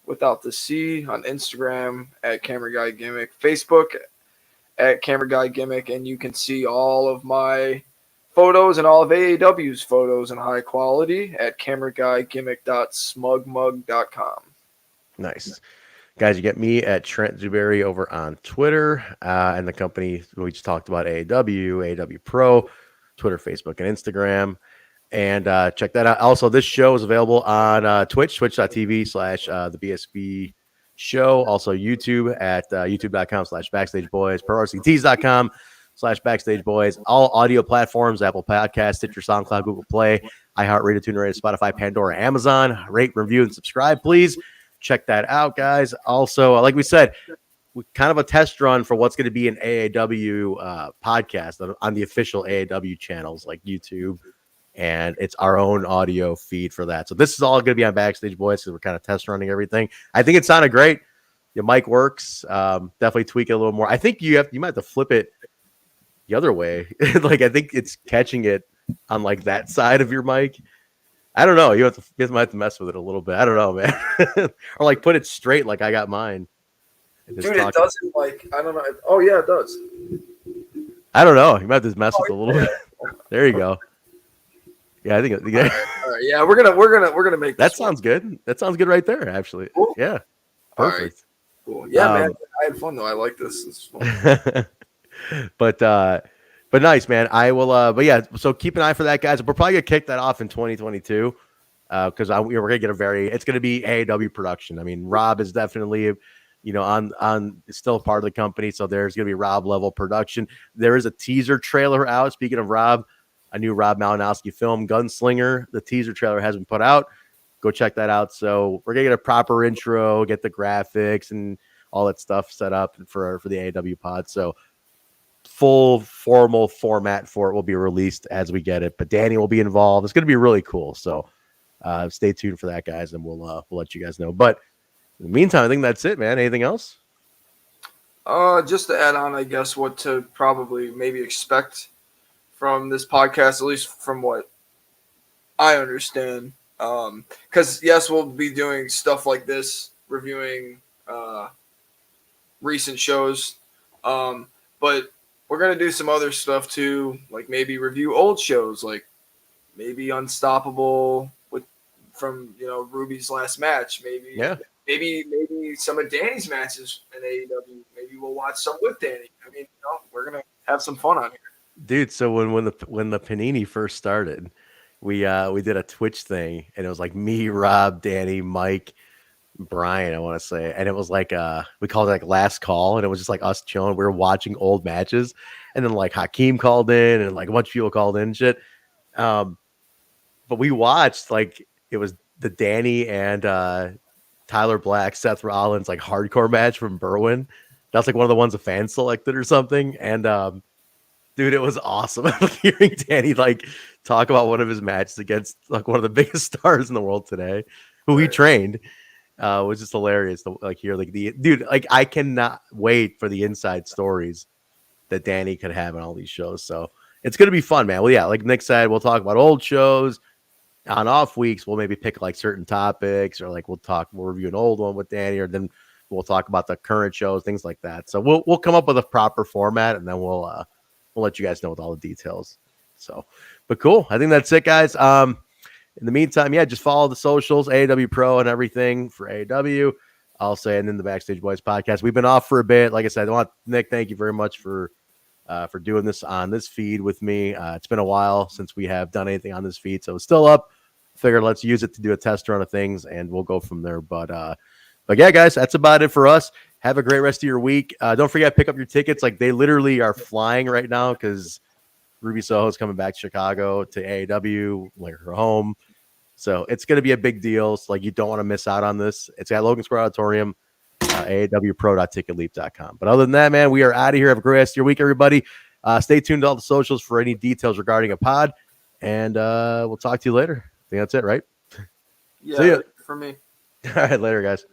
without the C, on Instagram at Cameraguygimmick, Facebook at Cameraguygimmick, and you can see all of my photos and all of AAW's photos in high quality at cameraguygimmick.smugmug.com. Nice. Guys, you get me at Trent Zuberi over on Twitter, and the company we just talked about, AAW Pro, Twitter, Facebook, and Instagram. And check that out. Also, this show is available on twitch.tv/the BSB show. Also, YouTube at youtube.com/Backstage Boys, ProRCTees.com/Backstage Boys. All audio platforms: Apple Podcasts, Stitcher, SoundCloud, Google Play, iHeartRadio, TuneIn, Spotify, Pandora, Amazon. Rate, review, and subscribe, please. Check that out, guys. Also, like we said, kind of a test run for what's going to be an AAW podcast on the official AAW channels like YouTube, and it's our own audio feed for that. So this is all going to be on Backstage Boys, because we're kind of test running everything. I think it sounded great. Your mic works. Definitely tweak it a little more. I think you might have to flip it the other way. Like, I think it's catching it on like that side of your mic. I don't know. You might have to mess with it a little bit. I don't know, man. Or like put it straight like I got mine. Dude, it doesn't, like, I don't know. Oh yeah, it does. I don't know. You might have to mess with it a little bit. There you go. Yeah, I think. All right, yeah, we're gonna make that sounds good. That sounds good right there, actually. Cool. Yeah, perfect. Right. Cool. Yeah, man. I had fun though. I like this. This is fun. But nice, man. I will. But yeah, so keep an eye for that, guys. We're probably gonna kick that off in 2022 because we're gonna get it's gonna be AAW production. I mean, Rob is definitely, on still a part of the company, so there's gonna be Rob level production. There is a teaser trailer out. Speaking of Rob, a new Rob Malinowski film, Gunslinger. The teaser trailer has been put out. Go check that out. So we're gonna get a proper intro, get the graphics and all that stuff set up for the AAW pod. So full formal format for it will be released as we get it. But Danny will be involved. It's gonna be really cool. So stay tuned for that, guys, and we'll let you guys know. But in the meantime, I think that's it, man. Anything else? Just to add on, I guess, what to probably maybe expect from this podcast, at least from what I understand. Because yes, we'll be doing stuff like this, reviewing recent shows, but we're gonna do some other stuff too, like maybe review old shows, like maybe Unstoppable from Ruby's last match, maybe some of Danny's matches in AEW. Maybe we'll watch some with Danny. I mean, we're gonna have some fun on here, dude. So when the Panini first started, we did a Twitch thing, and it was like me, Rob, Danny, Mike, Brian, I want to say, and it was like we called it like Last Call, and it was just like us chilling. We were watching old matches, and then like Hakeem called in, and like a bunch of people called in and shit. But we watched, like, it was the Danny and Tyler Black, Seth Rollins like hardcore match from Berwyn. That's like one of the ones the fans selected or something, and dude, it was awesome hearing Danny like talk about one of his matches against like one of the biggest stars in the world today, who he trained. Was just hilarious to like hear like I cannot wait for the inside stories that Danny could have on all these shows. So it's gonna be fun, man. Well, yeah, like Nick said, we'll talk about old shows. On off weeks, we'll maybe pick like certain topics, or like we'll review an old one with Danny, or then we'll talk about the current shows, things like that. So we'll come up with a proper format, and then we'll let you guys know with all the details. So, but cool. I think that's it, guys. In the meantime, yeah, just follow the socials, AAW Pro and everything for AAW. I'll say, and then the Backstage Boys podcast. We've been off for a bit. Like I said, Nick, thank you very much for doing this on this feed with me. It's been a while since we have done anything on this feed, so it's still up. Figured let's use it to do a test run of things, and we'll go from there. But yeah, guys, that's about it for us. Have a great rest of your week. Don't forget, pick up your tickets. Like, they literally are flying right now because Ruby Soho's coming back to Chicago to AAW, like her home. So it's going to be a big deal. So, like, you don't want to miss out on this. It's at Logan Square Auditorium, AAWPro.ticketleap.com. But other than that, man, we are out of here. Have a great rest of your week, everybody. Stay tuned to all the socials for any details regarding a pod, and we'll talk to you later. I think that's it, right? Yeah, see ya. For me. All right, later, guys.